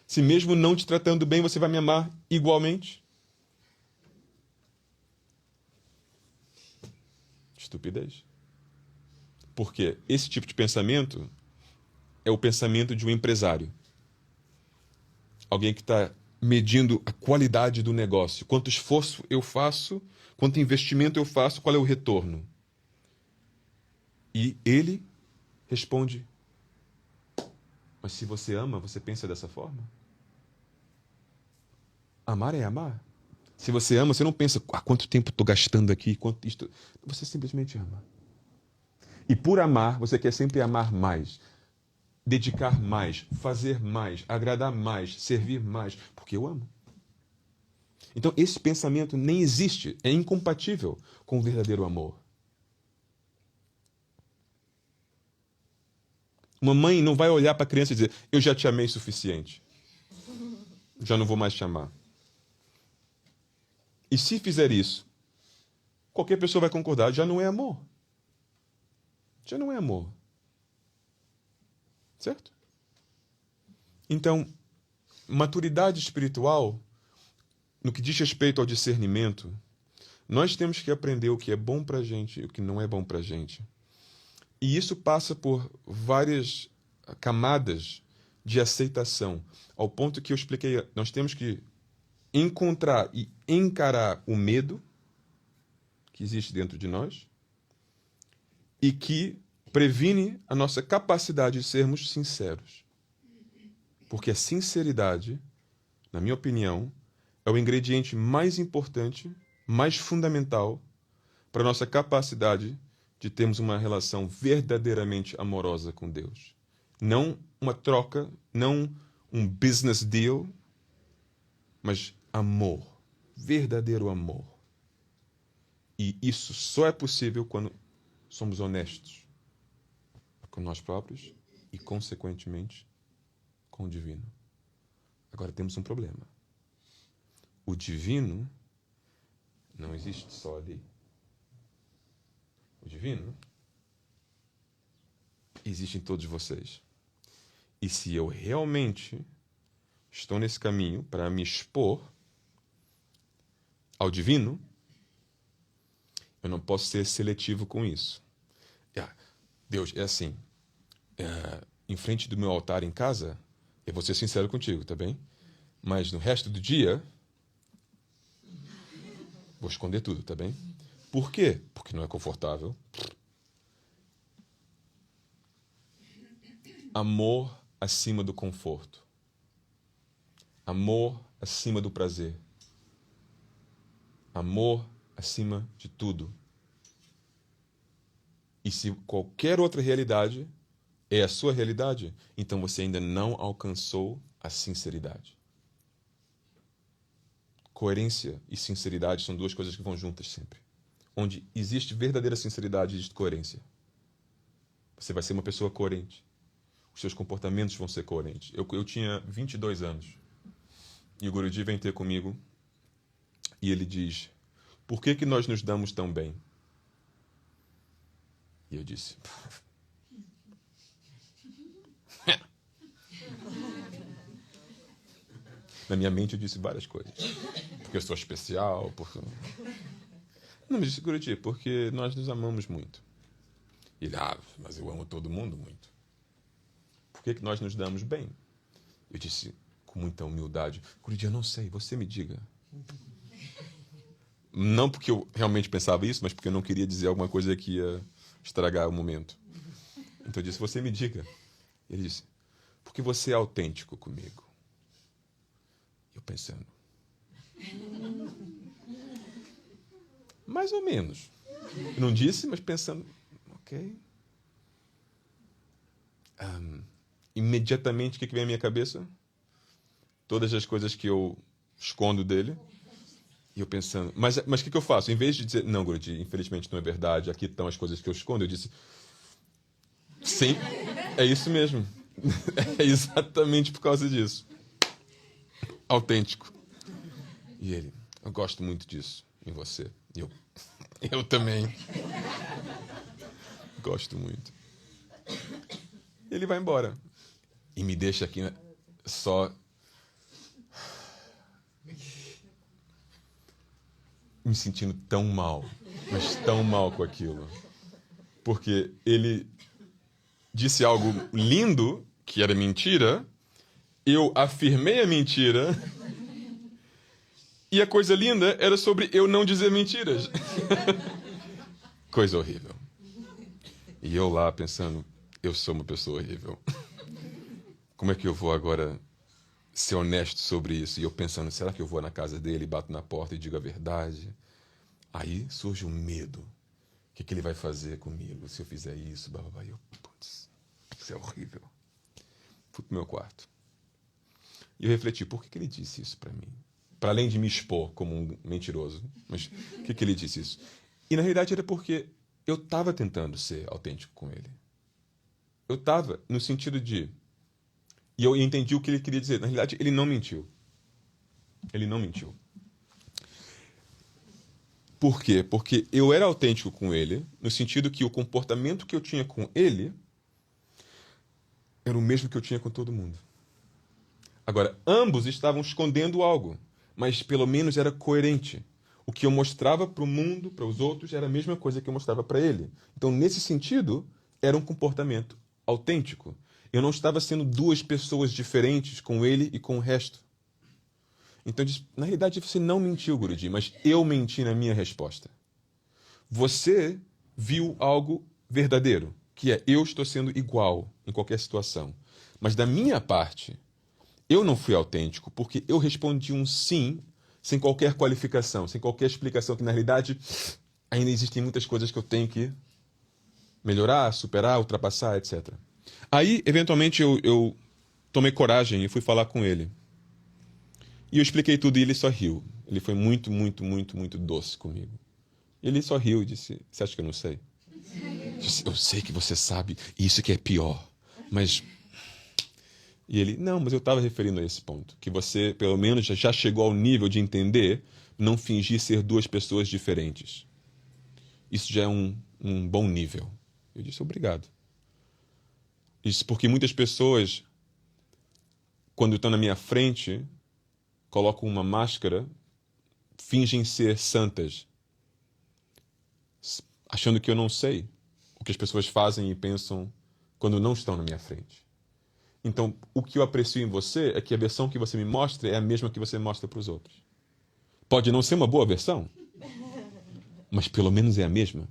A: Se mesmo não te tratando bem, você vai me amar igualmente? Estupidez. Porque esse tipo de pensamento é o pensamento de um empresário. Alguém que está medindo a qualidade do negócio. Quanto esforço eu faço, quanto investimento eu faço, qual é o retorno? E ele responde: mas se você ama, você pensa dessa forma? Amar é amar. Se você ama, você não pensa quanto tempo estou gastando aqui, quanto isto. Você simplesmente ama. E por amar, você quer sempre amar mais, dedicar mais, fazer mais, agradar mais, servir mais, porque eu amo. Então esse pensamento nem existe, é incompatível com o verdadeiro amor. Uma mãe não vai olhar para a criança e dizer: eu já te amei o suficiente, já não vou mais te amar. E se fizer isso, qualquer pessoa vai concordar, já não é amor. Já não é amor. Certo? Então, maturidade espiritual, no que diz respeito ao discernimento, nós temos que aprender o que é bom pra gente e o que não é bom pra gente. E isso passa por várias camadas de aceitação, ao ponto que eu expliquei, nós temos que encontrar e encarar o medo que existe dentro de nós e que previne a nossa capacidade de sermos sinceros. Porque a sinceridade, na minha opinião, é o ingrediente mais importante, mais fundamental para a nossa capacidade de termos uma relação verdadeiramente amorosa com Deus. Não uma troca, não um business deal, mas amor, verdadeiro amor. E isso só é possível quando somos honestos com nós próprios e, consequentemente, com o divino. Agora temos um problema. O divino não existe só ali. O divino existe em todos vocês. E se eu realmente estou nesse caminho para me expor ao divino, eu não posso ser seletivo com isso. Deus, é assim, em frente do meu altar em casa, eu vou ser sincero contigo, tá bem? Mas no resto do dia, vou esconder tudo, tá bem? Por quê? Porque não é confortável. Amor acima do conforto. Amor acima do prazer. Amor acima de tudo. E se qualquer outra realidade é a sua realidade, então você ainda não alcançou a sinceridade. Coerência e sinceridade são duas coisas que vão juntas sempre. Onde existe verdadeira sinceridade, existe coerência. Você vai ser uma pessoa coerente. Os seus comportamentos vão ser coerentes. Eu tinha 22 anos. E o Guruji vem ter comigo e ele diz: por que nós nos damos tão bem? E eu disse: na minha mente eu disse várias coisas. Porque eu sou especial, porque... Não, mas disse: Guruji, porque nós nos amamos muito. E ele: mas eu amo todo mundo muito. Por que nós nos damos bem? Eu disse com muita humildade: Guruji, eu não sei, você me diga. Não porque eu realmente pensava isso, mas porque eu não queria dizer alguma coisa que ia estragar o momento. Então eu disse: você me diga. Ele disse: porque você é autêntico comigo. Eu pensando: mais ou menos. Eu não disse, mas pensando: ok. Imediatamente, o que vem à minha cabeça? Todas as coisas que eu escondo dele. E eu pensando, mas o que eu faço? Em vez de dizer: não, Guruji, infelizmente não é verdade, aqui estão as coisas que eu escondo, eu disse: sim, é isso mesmo. É exatamente por causa disso. autêntico. E ele, eu gosto muito disso em você. E eu também. Gosto muito. Ele vai embora. E me deixa aqui só... me sentindo tão mal. Mas tão mal com aquilo. Porque ele disse algo lindo, que era mentira. Eu afirmei a mentira. E a coisa linda era sobre eu não dizer mentiras. Coisa horrível. E eu lá pensando, eu sou uma pessoa horrível. Como é que eu vou agora ser honesto sobre isso? E eu pensando, será que eu vou na casa dele, bato na porta e digo a verdade? Aí surge um medo. O que ele vai fazer comigo se eu fizer isso? E eu, putz, isso é horrível. Fui pro meu quarto. E eu refleti, por que ele disse isso para mim? Para além de me expor como um mentiroso. Mas por que ele disse isso? E na realidade era porque eu estava tentando ser autêntico com ele. Eu estava no sentido de... E eu entendi o que ele queria dizer. Na realidade, ele não mentiu. Ele não mentiu. Por quê? Porque eu era autêntico com ele, no sentido que o comportamento que eu tinha com ele era o mesmo que eu tinha com todo mundo. Agora, ambos estavam escondendo algo, mas pelo menos era coerente. O que eu mostrava para o mundo, para os outros, era a mesma coisa que eu mostrava para ele. Então, nesse sentido, era um comportamento autêntico. Eu não estava sendo duas pessoas diferentes com ele e com o resto. Então, na realidade, você não mentiu, Guruji, mas eu menti na minha resposta. Você viu algo verdadeiro, que é eu estou sendo igual em qualquer situação. Mas da minha parte, eu não fui autêntico, porque eu respondi um sim sem qualquer qualificação, sem qualquer explicação, que na realidade ainda existem muitas coisas que eu tenho que melhorar, superar, ultrapassar, etc. Aí, eventualmente, eu tomei coragem e fui falar com ele. E eu expliquei tudo e ele só riu. Ele foi muito, muito, muito, muito doce comigo. Ele só riu e disse, você acha que eu não sei? Eu disse, eu sei que você sabe, e isso que é pior. Mas... E ele, não, mas eu estava referindo a esse ponto. Que você, pelo menos, já chegou ao nível de entender, não fingir ser duas pessoas diferentes. Isso já é um bom nível. Eu disse, obrigado. Isso porque muitas pessoas, quando estão na minha frente, colocam uma máscara, fingem ser santas, achando que eu não sei o que as pessoas fazem e pensam quando não estão na minha frente. Então, o que eu aprecio em você é que a versão que você me mostra é a mesma que você mostra para os outros. Pode não ser uma boa versão, mas pelo menos é a mesma.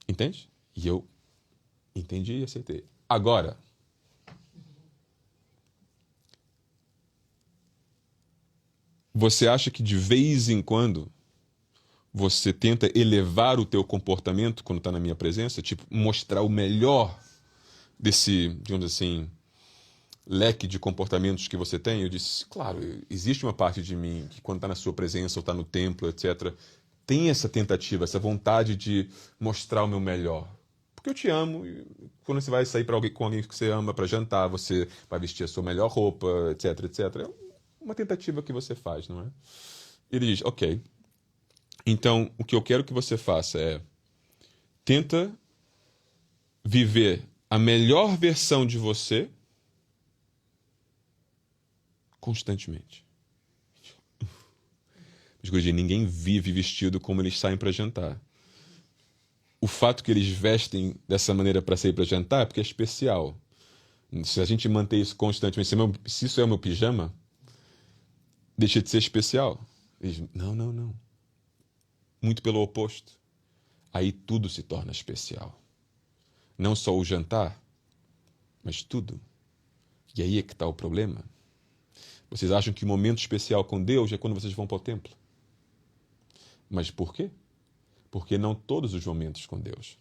A: Entende? E eu entendi e aceitei. Agora, você acha que de vez em quando você tenta elevar o teu comportamento quando está na minha presença? Tipo, mostrar o melhor desse, digamos assim, leque de comportamentos que você tem? Eu disse, claro, existe uma parte de mim que quando está na sua presença ou está no templo, etc., tem essa tentativa, essa vontade de mostrar o meu melhor. Porque eu te amo, e quando você vai sair com alguém que você ama para jantar, você vai vestir a sua melhor roupa, etc, etc. É uma tentativa que você faz, não é? Ele diz, ok, então o que eu quero que você faça é tenta viver a melhor versão de você constantemente. Mas, Guruji, ninguém vive vestido como eles saem para jantar. O fato que eles vestem dessa maneira para sair para jantar é porque é especial. Se a gente manter isso constantemente, se isso é o meu pijama, deixa de ser especial. Eles dizem, não, não, não. Muito pelo oposto. Aí tudo se torna especial. Não só o jantar, mas tudo. E aí é que está o problema. Vocês acham que o momento especial com Deus é quando vocês vão para o templo. Mas por quê? Porque não todos os momentos com Deus.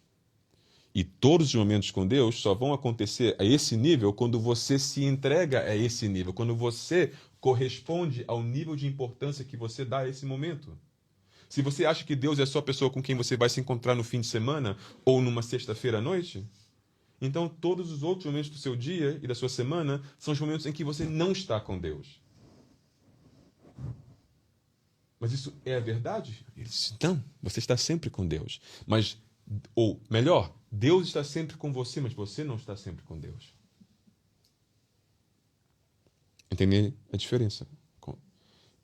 A: E todos os momentos com Deus só vão acontecer a esse nível quando você se entrega a esse nível, quando você corresponde ao nível de importância que você dá a esse momento. Se você acha que Deus é só a pessoa com quem você vai se encontrar no fim de semana ou numa sexta-feira à noite, então todos os outros momentos do seu dia e da sua semana são os momentos em que você não está com Deus. mas isso é a verdade? Ele disse, não, você está sempre com Deus. Mas, ou melhor, Deus está sempre com você, mas você não está sempre com Deus. Entende a diferença?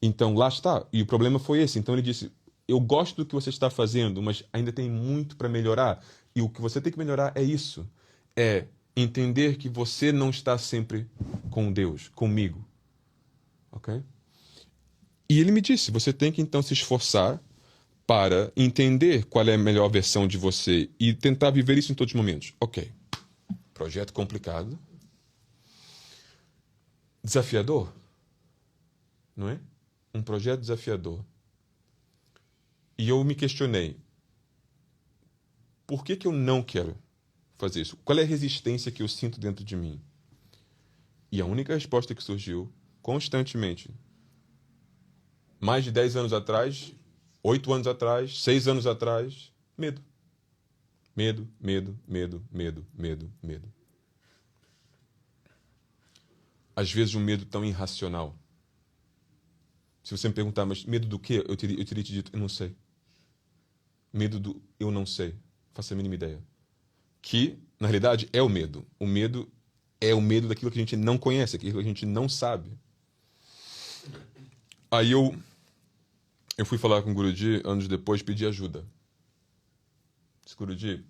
A: Então, lá está. E o problema foi esse. Então ele disse, eu gosto do que você está fazendo, mas ainda tem muito para melhorar. E o que você tem que melhorar é isso. É entender que você não está sempre com Deus, comigo. Ok? E ele me disse, você tem que então se esforçar para entender qual é a melhor versão de você e tentar viver isso em todos os momentos. Ok. Projeto complicado. Desafiador. Não é? Um projeto desafiador. E eu me questionei, por que eu não quero fazer isso? Qual é a resistência que eu sinto dentro de mim? E a única resposta que surgiu constantemente, mais de 10 anos atrás, 8 anos atrás, 6 anos atrás, medo. Medo, medo, medo, medo, medo, medo. Às vezes um medo tão irracional. Se você me perguntar, mas medo do quê? Eu teria te dito, eu não sei. Medo do eu não sei. Faço a mínima ideia. Que, na realidade, é o medo. O medo é o medo daquilo que a gente não conhece, aquilo que a gente não sabe. Aí eu fui falar com o Guruji, anos depois, pedir ajuda. Disse, Guruji,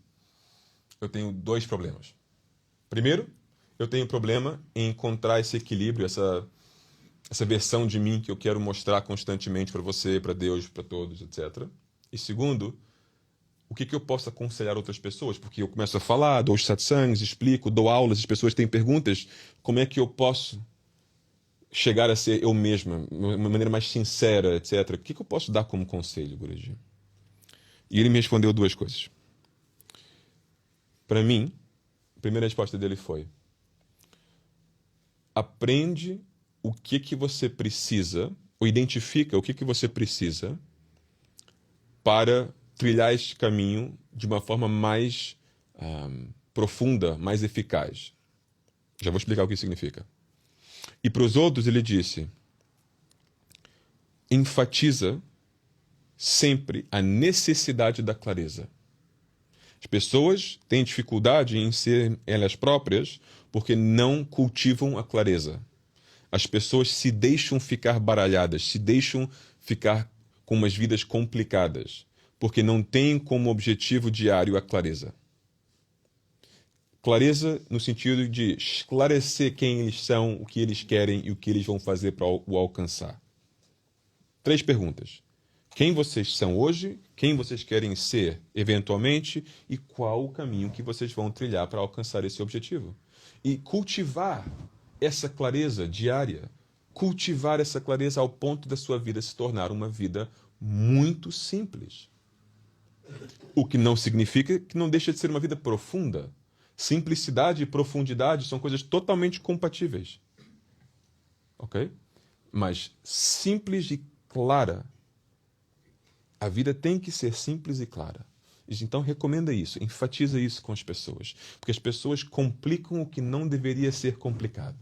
A: eu tenho 2 problemas. Primeiro, eu tenho problema em encontrar esse equilíbrio, essa versão de mim que eu quero mostrar constantemente para você, para Deus, para todos, etc. E segundo, o que eu posso aconselhar outras pessoas? Porque eu começo a falar, dou os satsangs, explico, dou aulas, as pessoas têm perguntas. Como é que eu posso chegar a ser eu mesma, de uma maneira mais sincera, etc. O que eu posso dar como conselho, Guruji? E ele me respondeu 2 coisas. Para mim, a primeira resposta dele foi: aprende o que você precisa, ou identifica o que você precisa para trilhar este caminho de uma forma mais profunda, mais eficaz. Já vou explicar o que isso significa. E para os outros ele disse, enfatiza sempre a necessidade da clareza. As pessoas têm dificuldade em ser elas próprias porque não cultivam a clareza. As pessoas se deixam ficar baralhadas, se deixam ficar com umas vidas complicadas, porque não têm como objetivo diário a clareza. Clareza no sentido de esclarecer quem eles são, o que eles querem e o que eles vão fazer para o alcançar. 3 perguntas. Quem vocês são hoje, quem vocês querem ser eventualmente e qual o caminho que vocês vão trilhar para alcançar esse objetivo. E cultivar essa clareza diária, cultivar essa clareza ao ponto da sua vida se tornar uma vida muito simples. O que não significa que não deixa de ser uma vida profunda. Simplicidade e profundidade são coisas totalmente compatíveis. Ok? Mas simples e clara. A vida tem que ser simples e clara. Então recomenda isso, enfatiza isso com as pessoas. Porque as pessoas complicam o que não deveria ser complicado.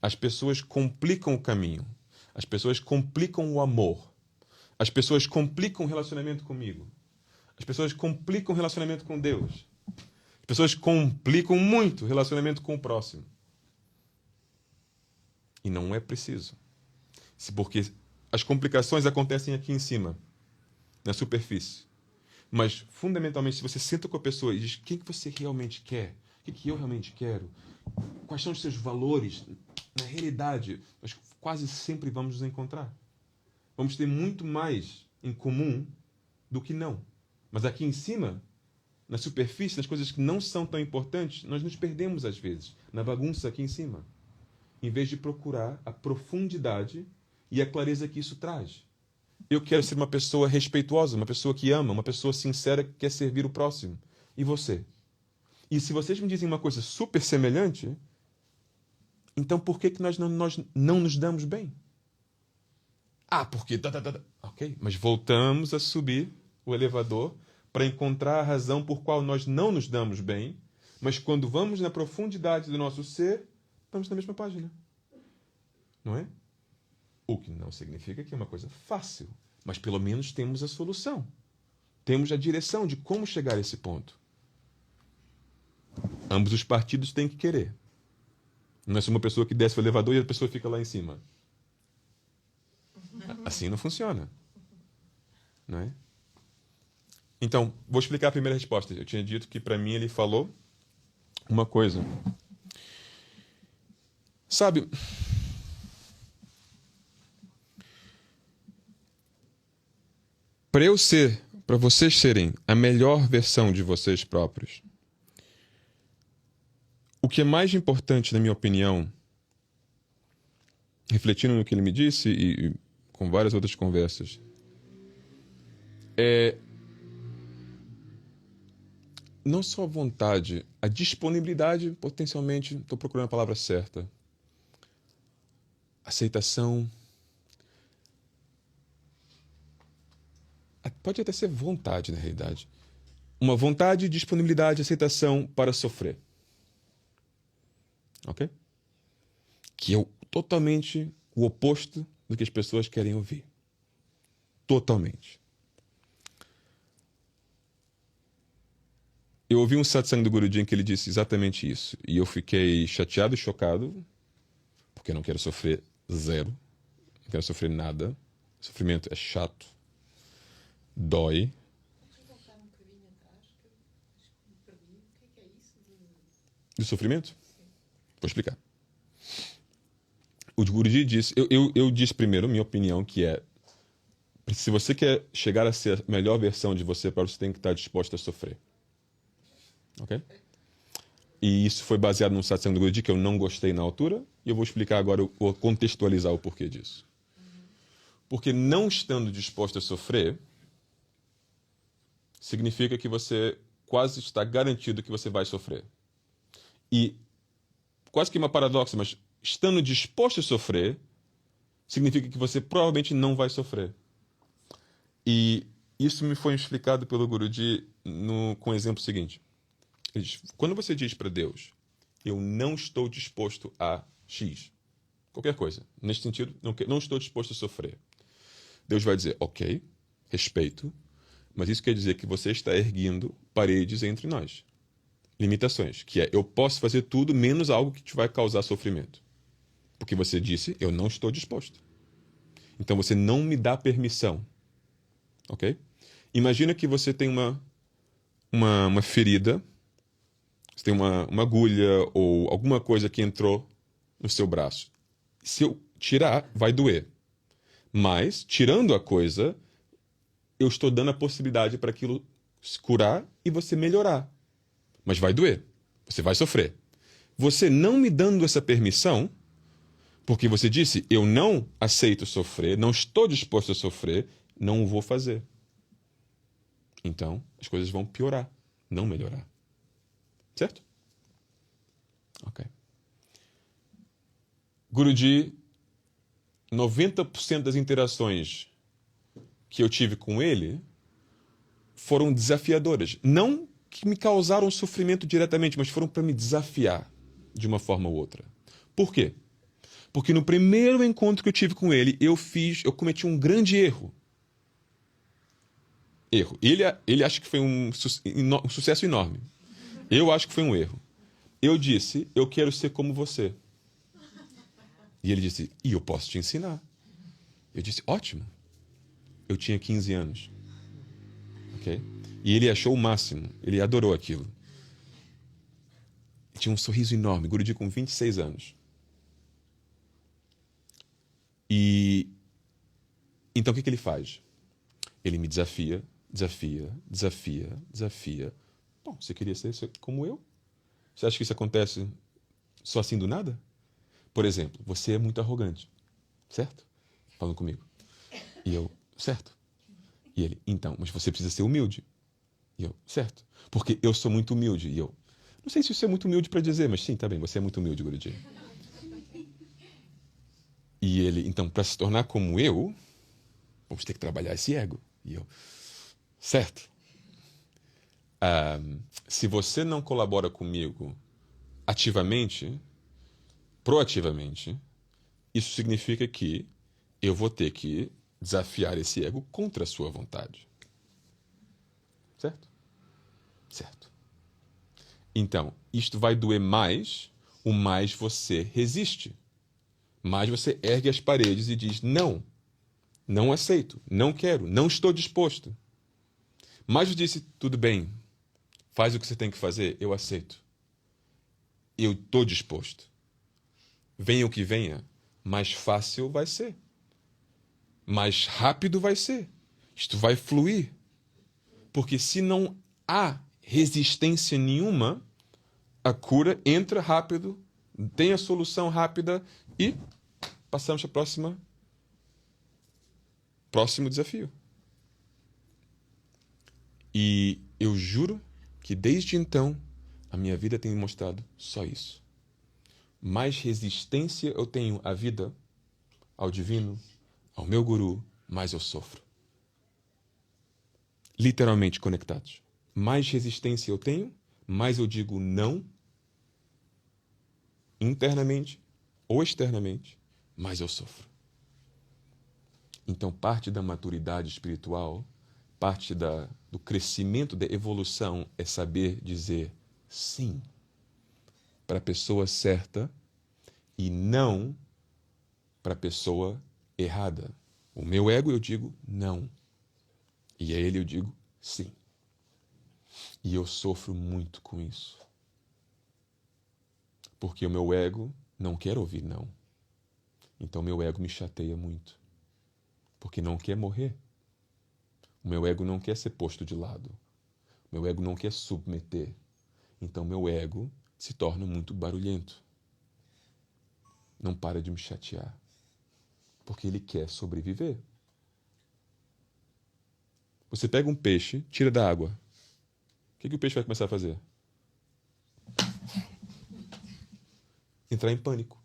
A: As pessoas complicam o caminho. As pessoas complicam o amor. As pessoas complicam o relacionamento comigo. As pessoas complicam o relacionamento com Deus. As pessoas complicam muito o relacionamento com o próximo. E não é preciso. Porque as complicações acontecem aqui em cima, na superfície. Mas, fundamentalmente, se você senta com a pessoa e diz o que você realmente quer, o que eu realmente quero, quais são os seus valores, na realidade, nós quase sempre vamos nos encontrar. Vamos ter muito mais em comum do que não. Mas aqui em cima, na superfície, nas coisas que não são tão importantes, nós nos perdemos às vezes, na bagunça aqui em cima. Em vez de procurar a profundidade e a clareza que isso traz. Eu quero ser uma pessoa respeituosa, uma pessoa que ama, uma pessoa sincera que quer servir o próximo. E você? E se vocês me dizem uma coisa super semelhante, então por que nós não nos damos bem? Porque... Ok, mas voltamos a subir o elevador para encontrar a razão por qual nós não nos damos bem, mas quando vamos na profundidade do nosso ser, estamos na mesma página. Não é? O que não significa que é uma coisa fácil, mas pelo menos temos a solução. Temos a direção de como chegar a esse ponto. Ambos os partidos têm que querer. Não é só uma pessoa que desce o elevador e a pessoa fica lá em cima. Assim não funciona. Não é? Então, vou explicar a primeira resposta. Eu tinha dito que, para mim, ele falou uma coisa. Sabe, para vocês serem a melhor versão de vocês próprios, o que é mais importante, na minha opinião, refletindo no que ele me disse e com várias outras conversas, é não só a vontade, a disponibilidade, potencialmente, estou procurando a palavra certa, aceitação, pode até ser vontade, na realidade. Uma vontade, disponibilidade, aceitação para sofrer. Ok? Que é totalmente o oposto do que as pessoas querem ouvir. Totalmente. Eu ouvi um satsang do Guruji em que ele disse exatamente isso. E eu fiquei chateado e chocado, porque eu não quero sofrer zero. Não quero sofrer nada. Sofrimento é chato. Dói. Do sofrimento? Vou explicar. O Guruji disse... Eu disse primeiro, minha opinião, que é... Se você quer chegar a ser a melhor versão de você, você tem que estar disposto a sofrer. Ok? E isso foi baseado num satsang do Guruji que eu não gostei na altura, e eu vou explicar agora, vou contextualizar o porquê disso. Porque não estando disposto a sofrer, significa que você quase está garantido que você vai sofrer. E, quase que uma paradoxa, mas estando disposto a sofrer, significa que você provavelmente não vai sofrer. E isso me foi explicado pelo Guruji com o exemplo seguinte. Ele diz, quando você diz para Deus, eu não estou disposto a X, qualquer coisa, nesse sentido, não estou disposto a sofrer. Deus vai dizer, ok, respeito, mas isso quer dizer que você está erguendo paredes entre nós. Limitações, que é, eu posso fazer tudo menos algo que te vai causar sofrimento. Porque você disse, eu não estou disposto. Então você não me dá permissão. Ok? Imagina que você tem uma ferida, você tem uma agulha ou alguma coisa que entrou no seu braço. Se eu tirar, vai doer. Mas, tirando a coisa, eu estou dando a possibilidade para aquilo se curar e você melhorar. Mas vai doer. Você vai sofrer. Você não me dando essa permissão, porque você disse, eu não aceito sofrer, não estou disposto a sofrer, não o vou fazer. Então, as coisas vão piorar, não melhorar. Certo? Ok. Guruji, 90% das interações que eu tive com ele foram desafiadoras. Não que me causaram sofrimento diretamente, mas foram para me desafiar de uma forma ou outra. Por quê? Porque no primeiro encontro que eu tive com ele, eu cometi um grande erro. Ele acha que foi um sucesso enorme. Eu acho que foi um erro. Eu disse, eu quero ser como você. E ele disse, e eu posso te ensinar. Eu disse, ótimo. Eu tinha 15 anos. Ok? E ele achou o máximo. Ele adorou aquilo. Tinha um sorriso enorme. Guruji com 26 anos. E então o que ele faz? Ele me desafia. Bom, você queria ser como eu? Você acha que isso acontece só assim do nada? Por exemplo, você é muito arrogante, certo? Falando comigo. E eu, certo. E ele, então, mas você precisa ser humilde. E eu, certo. Porque eu sou muito humilde. E eu, não sei se isso é muito humilde para dizer, mas sim, tá bem, você é muito humilde, Guruji. E ele, então, para se tornar como eu, vamos ter que trabalhar esse ego. E eu, certo. Se você não colabora comigo ativamente, proativamente, isso significa que eu vou ter que desafiar esse ego contra a sua vontade. Certo? Certo. Então, isto vai doer mais, o mais você resiste. Mais você ergue as paredes e diz, não, não aceito, não quero, não estou disposto. Mas eu disse, tudo bem, faz o que você tem que fazer, eu aceito. Eu estou disposto. Venha o que venha, mais fácil vai ser. Mais rápido vai ser. Isto vai fluir. Porque se não há resistência nenhuma, a cura entra rápido, tem a solução rápida e passamos para o próximo desafio. E eu juro que desde então a minha vida tem mostrado só isso. Mais resistência eu tenho à vida, ao divino, ao meu guru, mais eu sofro. Literalmente conectados. Mais resistência eu tenho, mais eu digo não, internamente ou externamente, mais eu sofro. Então, parte da maturidade espiritual, parte do crescimento, da evolução, é saber dizer sim para a pessoa certa e não para a pessoa errada. O meu ego eu digo não. E a ele eu digo sim. E eu sofro muito com isso. Porque o meu ego não quer ouvir não. Então meu ego me chateia muito. Porque não quer morrer. O meu ego não quer ser posto de lado. O meu ego não quer submeter. Então meu ego se torna muito barulhento. Não para de me chatear. Porque ele quer sobreviver. Você pega um peixe, tira da água. O que o peixe vai começar a fazer? Entrar em pânico.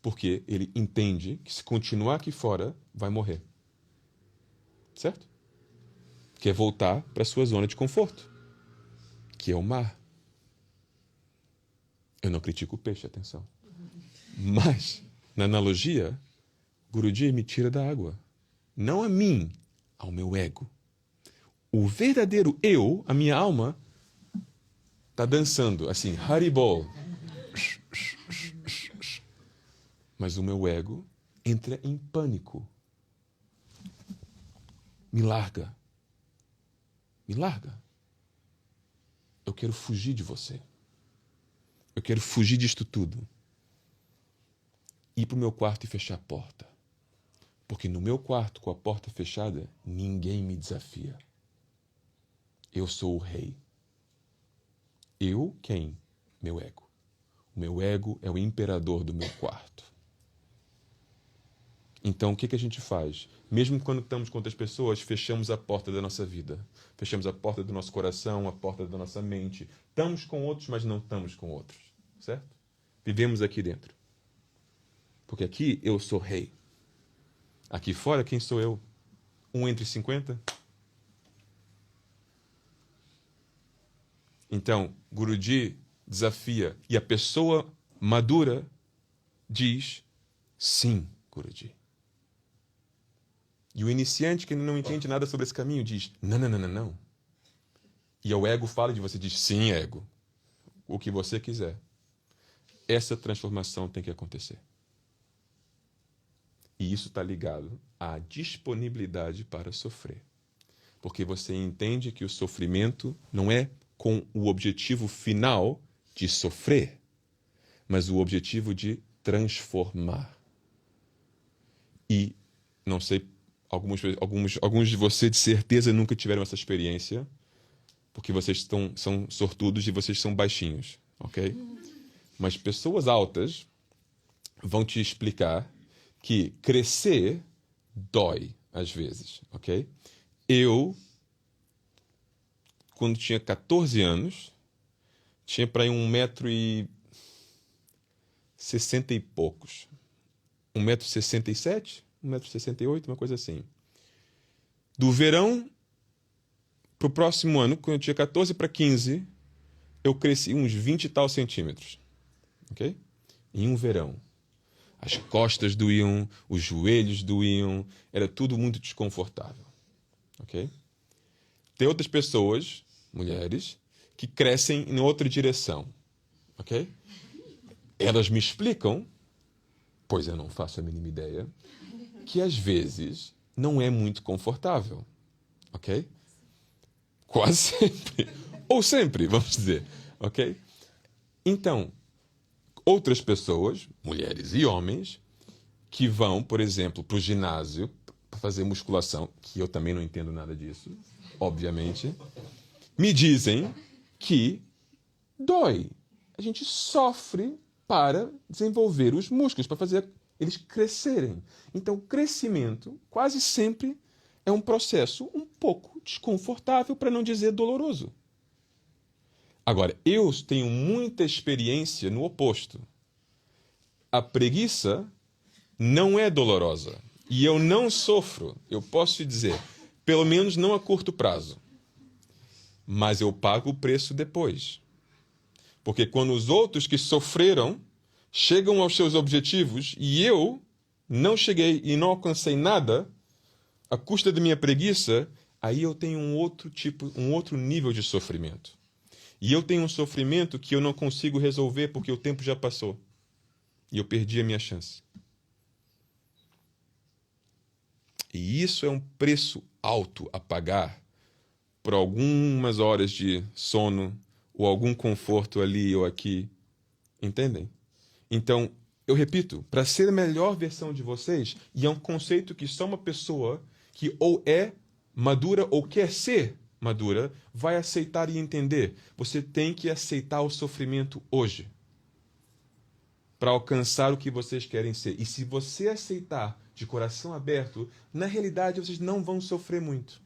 A: Porque ele entende que se continuar aqui fora, vai morrer. Certo? Quer voltar para a sua zona de conforto, que é o mar. Eu não critico o peixe, atenção. Mas, na analogia, Guruji me tira da água. Não a mim, ao meu ego. O verdadeiro eu, a minha alma, está dançando, assim, Haribol. Mas o meu ego entra em pânico. Me larga. Me larga. Eu quero fugir de você. Eu quero fugir disto tudo. Ir para o meu quarto e fechar a porta. Porque no meu quarto, com a porta fechada, ninguém me desafia. Eu sou o rei. Eu, quem? Meu ego. O meu ego é o imperador do meu quarto. Então, o que a gente faz? Mesmo quando estamos com outras pessoas, fechamos a porta da nossa vida. Fechamos a porta do nosso coração, a porta da nossa mente. Estamos com outros, mas não estamos com outros. Certo? Vivemos aqui dentro. Porque aqui eu sou rei. Aqui fora, quem sou eu? 1 entre 50? Então, Guruji desafia. E a pessoa madura diz, sim, Guruji. E o iniciante que não entende nada sobre esse caminho diz, não. E o ego fala de você, diz, sim, ego. O que você quiser. Essa transformação tem que acontecer. E isso está ligado à disponibilidade para sofrer. Porque você entende que o sofrimento não é com o objetivo final de sofrer, mas o objetivo de transformar. E, não sei, alguns de vocês de certeza nunca tiveram essa experiência, porque vocês são sortudos e vocês são baixinhos, ok? Mas pessoas altas vão te explicar que crescer dói, às vezes, ok? Eu, quando tinha 14 anos, tinha para ir 1,60 e poucos. 1,67 m, 1,68 m, uma coisa assim. Do verão para o próximo ano, quando eu tinha 14 para 15, eu cresci uns 20 e tal centímetros. Ok? Em um verão. As costas doíam, os joelhos doíam, era tudo muito desconfortável. Ok? Tem outras pessoas, mulheres, que crescem em outra direção. Ok? Elas me explicam, pois eu não faço a mínima ideia, que às vezes não é muito confortável. Ok? Quase sempre. Ou sempre, vamos dizer. Ok? Então, outras pessoas, mulheres e homens, que vão, por exemplo, para o ginásio para fazer musculação, que eu também não entendo nada disso, obviamente, me dizem que dói. A gente sofre para desenvolver os músculos, para fazer eles crescerem. Então, o crescimento quase sempre é um processo um pouco desconfortável, para não dizer doloroso. Agora, eu tenho muita experiência no oposto. A preguiça não é dolorosa. E eu não sofro, eu posso te dizer, pelo menos não a curto prazo. Mas eu pago o preço depois. Porque quando os outros que sofreram chegam aos seus objetivos e eu não cheguei e não alcancei nada, à custa da minha preguiça, aí eu tenho um outro nível de sofrimento. E eu tenho um sofrimento que eu não consigo resolver porque o tempo já passou. E eu perdi a minha chance. E isso é um preço alto a pagar por algumas horas de sono ou algum conforto ali ou aqui. Entendem? Então, eu repito, para ser a melhor versão de vocês, e é um conceito que só uma pessoa que ou é madura ou quer ser madura vai aceitar e entender. Você tem que aceitar o sofrimento hoje para alcançar o que vocês querem ser. E se você aceitar de coração aberto, na realidade vocês não vão sofrer muito.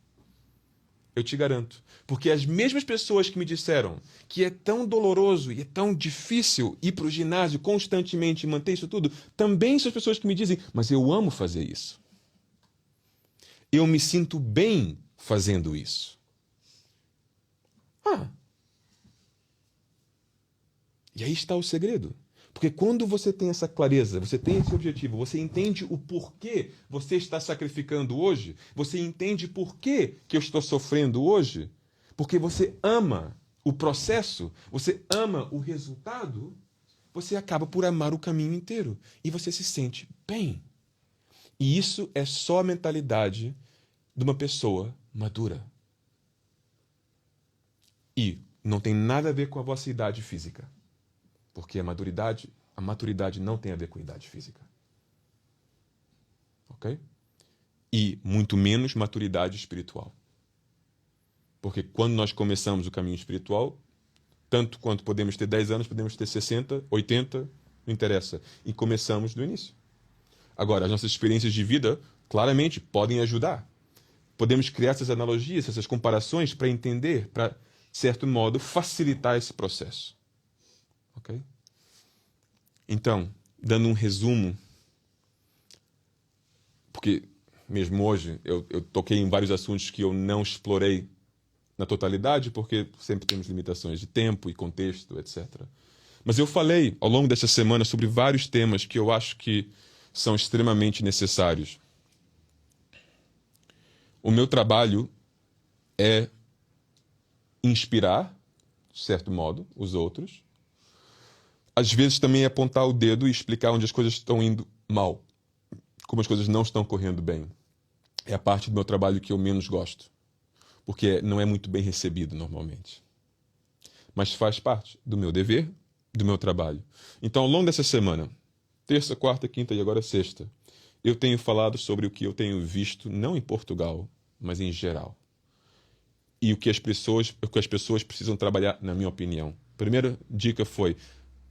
A: Eu te garanto. Porque as mesmas pessoas que me disseram que é tão doloroso e é tão difícil ir para o ginásio constantemente e manter isso tudo, também são as pessoas que me dizem, mas eu amo fazer isso. Eu me sinto bem fazendo isso. E aí está o segredo. Porque quando você tem essa clareza, você tem esse objetivo, você entende o porquê você está sacrificando hoje, você entende por que eu estou sofrendo hoje, porque você ama o processo, você ama o resultado, você acaba por amar o caminho inteiro e você se sente bem. E isso é só a mentalidade de uma pessoa madura. E não tem nada a ver com a vossa idade física. Porque a maturidade não tem a ver com idade física. Ok? E muito menos maturidade espiritual. Porque quando nós começamos o caminho espiritual, tanto quanto podemos ter 10 anos, podemos ter 60, 80, não interessa. E começamos do início. Agora, as nossas experiências de vida, claramente, podem ajudar. Podemos criar essas analogias, essas comparações para entender, para, de certo modo, facilitar esse processo. Ok? Então, dando um resumo, porque mesmo hoje eu toquei em vários assuntos que eu não explorei na totalidade, porque sempre temos limitações de tempo e contexto, etc. Mas eu falei ao longo dessa semana sobre vários temas que eu acho que são extremamente necessários. O meu trabalho é inspirar, de certo modo, os outros. Às vezes também é apontar o dedo e explicar onde as coisas estão indo mal, como as coisas não estão correndo bem. É a parte do meu trabalho que eu menos gosto, porque não é muito bem recebido normalmente. Mas faz parte do meu dever, do meu trabalho. Então, ao longo dessa semana, terça, quarta, quinta e agora sexta, eu tenho falado sobre o que eu tenho visto, não em Portugal, mas em geral. E o que as pessoas precisam trabalhar, na minha opinião. A primeira dica foi: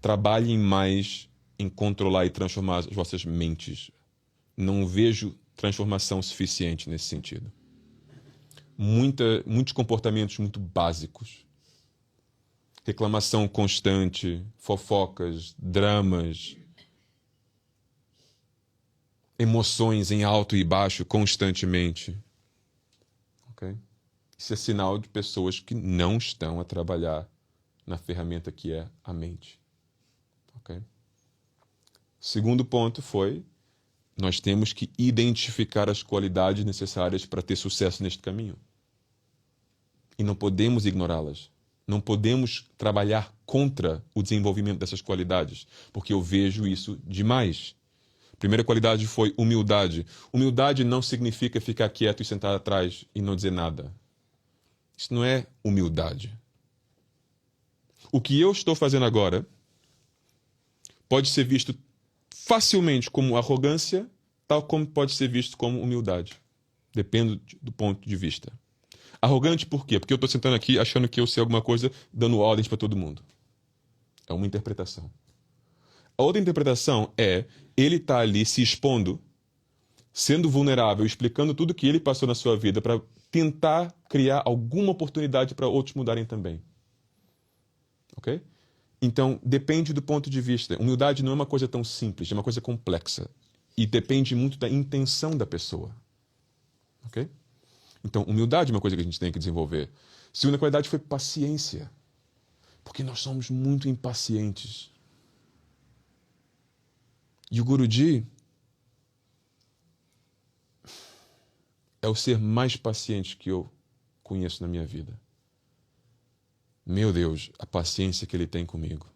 A: trabalhem mais em controlar e transformar as vossas mentes. Não vejo transformação suficiente nesse sentido. Muitos comportamentos muito básicos. Reclamação constante, fofocas, dramas, emoções em alto e baixo constantemente. Okay? Isso é sinal de pessoas que não estão a trabalhar na ferramenta que é a mente. Okay? Segundo ponto foi, nós temos que identificar as qualidades necessárias para ter sucesso neste caminho. E não podemos ignorá-las. Não podemos trabalhar contra o desenvolvimento dessas qualidades, porque eu vejo isso demais. Primeira qualidade foi humildade. Humildade não significa ficar quieto e sentar atrás e não dizer nada. Isso não é humildade. O que eu estou fazendo agora pode ser visto facilmente como arrogância, tal como pode ser visto como humildade. Depende do ponto de vista. Arrogante por quê? Porque eu estou sentando aqui achando que eu sei alguma coisa, dando ordens para todo mundo. É uma interpretação. A outra interpretação é ele estar ali se expondo, sendo vulnerável, explicando tudo que ele passou na sua vida para tentar criar alguma oportunidade para outros mudarem também. Ok? Então, depende do ponto de vista. Humildade não é uma coisa tão simples, é uma coisa complexa. E depende muito da intenção da pessoa. Ok? Então, humildade é uma coisa que a gente tem que desenvolver. Segunda qualidade foi paciência. Porque nós somos muito impacientes. E o Guruji é o ser mais paciente que eu conheço na minha vida. Meu Deus, a paciência que ele tem comigo.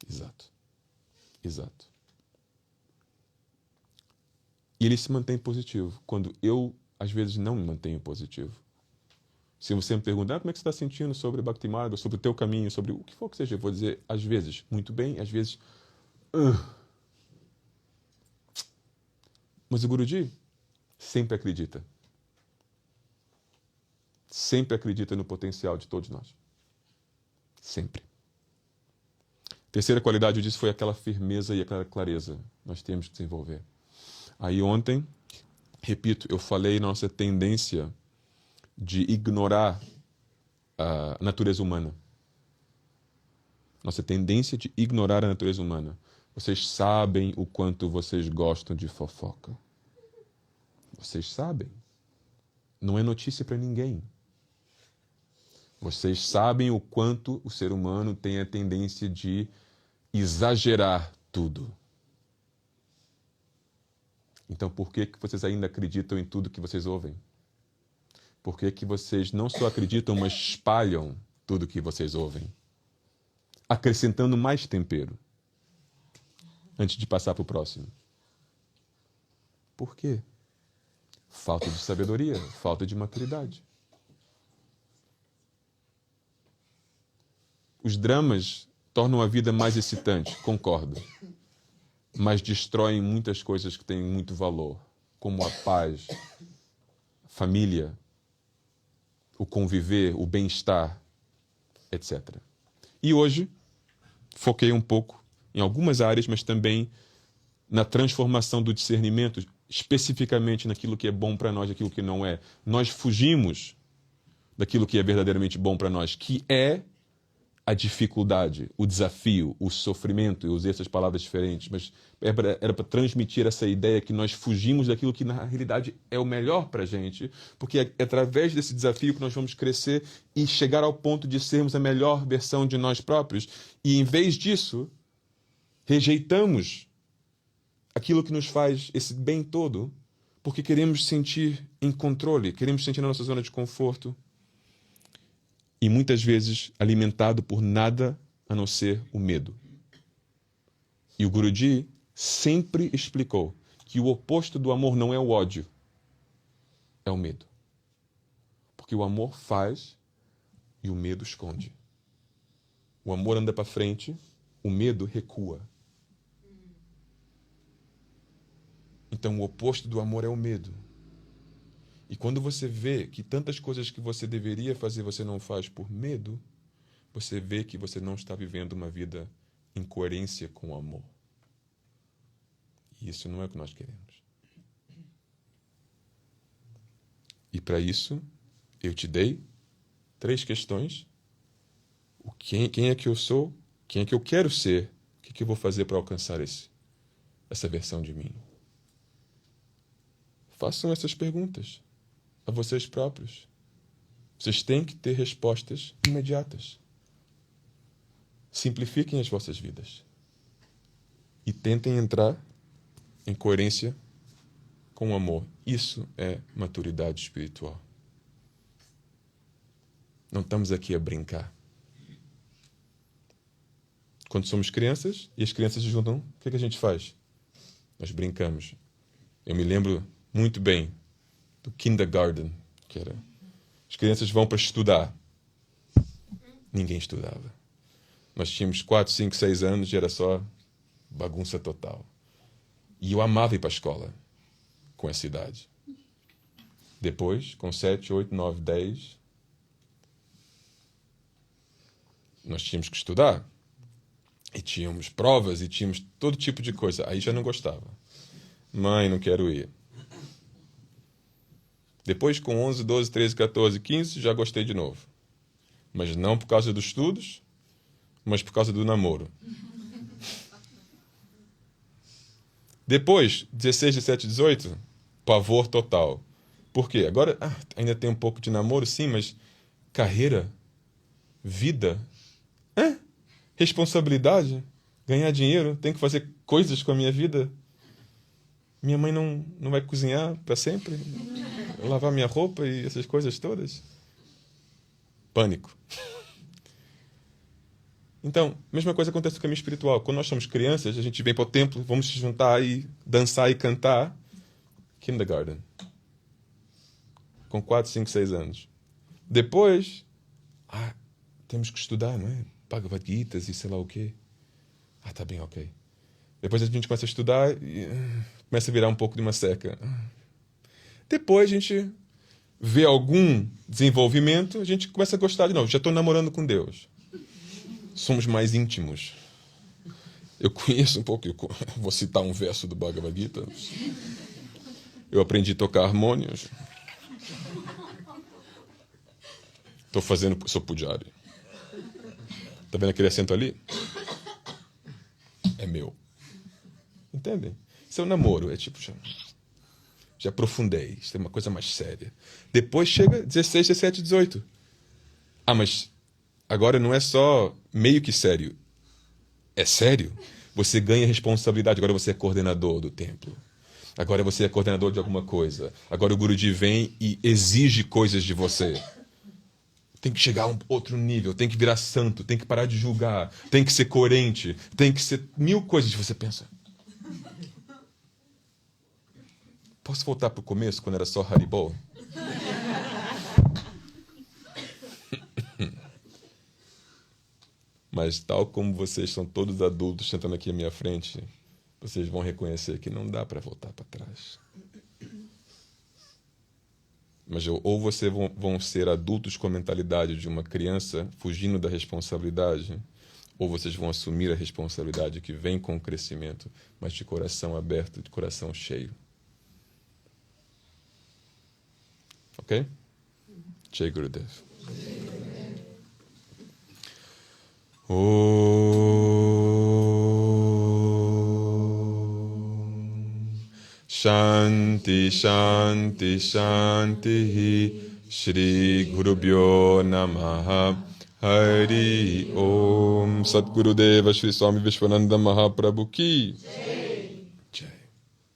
A: Exato. Exato. E ele se mantém positivo, quando eu, às vezes, não me mantenho positivo. Se você me perguntar como é que você está sentindo sobre Bhakti Marga, sobre o teu caminho, sobre o que for que seja, eu vou dizer, às vezes, muito bem, às vezes... Mas o Guruji sempre acredita. Sempre acredita no potencial de todos nós. Sempre. Terceira qualidade, eu disse, foi aquela firmeza e aquela clareza. Nós temos que desenvolver. Aí ontem, repito, eu falei na nossa tendência de ignorar a natureza humana. Nossa tendência de ignorar a natureza humana. Vocês sabem o quanto vocês gostam de fofoca. Vocês sabem. Não é notícia para ninguém. Vocês sabem o quanto o ser humano tem a tendência de exagerar tudo. Então, por que vocês ainda acreditam em tudo que vocês ouvem? Por que vocês não só acreditam, mas espalham tudo que vocês ouvem? Acrescentando mais tempero antes de passar para o próximo. Por quê? Falta de sabedoria, falta de maturidade. Os dramas tornam a vida mais excitante, concordo. Mas destroem muitas coisas que têm muito valor, como a paz, a família, o conviver, o bem-estar, etc. E hoje, foquei um pouco em algumas áreas, mas também na transformação do discernimento, especificamente naquilo que é bom para nós e aquilo que não é. Nós fugimos daquilo que é verdadeiramente bom para nós, que é a dificuldade, o desafio, o sofrimento. Eu usei essas palavras diferentes, mas era para transmitir essa ideia que nós fugimos daquilo que na realidade é o melhor para a gente, porque é através desse desafio que nós vamos crescer e chegar ao ponto de sermos a melhor versão de nós próprios. E em vez disso, rejeitamos aquilo que nos faz esse bem todo, porque queremos sentir em controle, queremos sentir na nossa zona de conforto. E muitas vezes alimentado por nada a não ser o medo. E o Guruji sempre explicou que o oposto do amor não é o ódio, é o medo. Porque o amor faz e o medo esconde. O amor anda para frente, o medo recua. Então o oposto do amor é o medo. E quando você vê que tantas coisas que você deveria fazer você não faz por medo, você vê que você não está vivendo uma vida em coerência com o amor. E isso não é o que nós queremos. E para isso, eu te dei 3 questões. Quem é que eu sou? Quem é que eu quero ser? O que eu vou fazer para alcançar essa versão de mim? Façam essas perguntas a vocês próprios. Vocês têm que ter respostas imediatas. simplifiquem as vossas vidas e tentem entrar em coerência com o amor. Isso é maturidade espiritual. Não estamos aqui a brincar. Quando somos crianças e as crianças se juntam, o que a gente faz? Nós brincamos. Eu me lembro muito bem do kindergarten, que era... As crianças vão para estudar. Ninguém estudava. Nós tínhamos 4, 5, 6 anos e era só bagunça total. E eu amava ir para a escola com essa idade. Depois, com 7, 8, 9, 10, nós tínhamos que estudar. E tínhamos provas e tínhamos todo tipo de coisa. Aí já não gostava. Mãe, não quero ir. Depois, com 11, 12, 13, 14, 15, já gostei de novo. Mas não por causa dos estudos, mas por causa do namoro. Depois, 16, 17, 18, pavor total. Por quê? Agora, ainda tem um pouco de namoro, sim, mas carreira, vida, responsabilidade, ganhar dinheiro, tenho que fazer coisas com a minha vida. Minha mãe não vai cozinhar para sempre, lavar minha roupa e essas coisas todas. Pânico. Então, mesma coisa acontece com o caminho espiritual. Quando nós somos crianças, a gente vem para o templo, vamos se juntar e dançar e cantar. Kindergarten. Com 4, 5, 6 anos. Depois, temos que estudar, não é? Bhagavad Gita e sei lá o quê. Tá bem, ok. Depois a gente começa a estudar e começa a virar um pouco de uma seca. Depois a gente vê algum desenvolvimento, a gente começa a gostar de novo. Já estou namorando com Deus. Somos mais íntimos. Eu conheço um pouco, vou citar um verso do Bhagavad Gita. Eu aprendi a tocar harmônios. Sou pujari. Tá vendo aquele acento ali? É meu. Entendem? Isso é um namoro, é tipo, já aprofundei, isso é uma coisa mais séria. Depois chega 16, 17, 18. Mas agora não é só meio que sério. É sério. Você ganha responsabilidade, agora você é coordenador do templo. Agora você é coordenador de alguma coisa. Agora o Guruji vem e exige coisas de você. Tem que chegar a um outro nível, tem que virar santo, tem que parar de julgar, tem que ser coerente, tem que ser 1000 coisas que você pensa. Posso voltar para o começo, quando era só Haribol? Mas tal como vocês são todos adultos sentando aqui à minha frente, vocês vão reconhecer que não dá para voltar para trás. Mas ou vocês vão ser adultos com a mentalidade de uma criança, fugindo da responsabilidade, ou vocês vão assumir a responsabilidade que vem com o crescimento, mas de coração aberto, de coração cheio. Ok? Jai Gurudev. Shanti, Shanti, Shanti, Shri Gurubhyo Namaha, Hari Om, Satgurudeva Shri Swami Vishwananda Mahaprabhu Ki.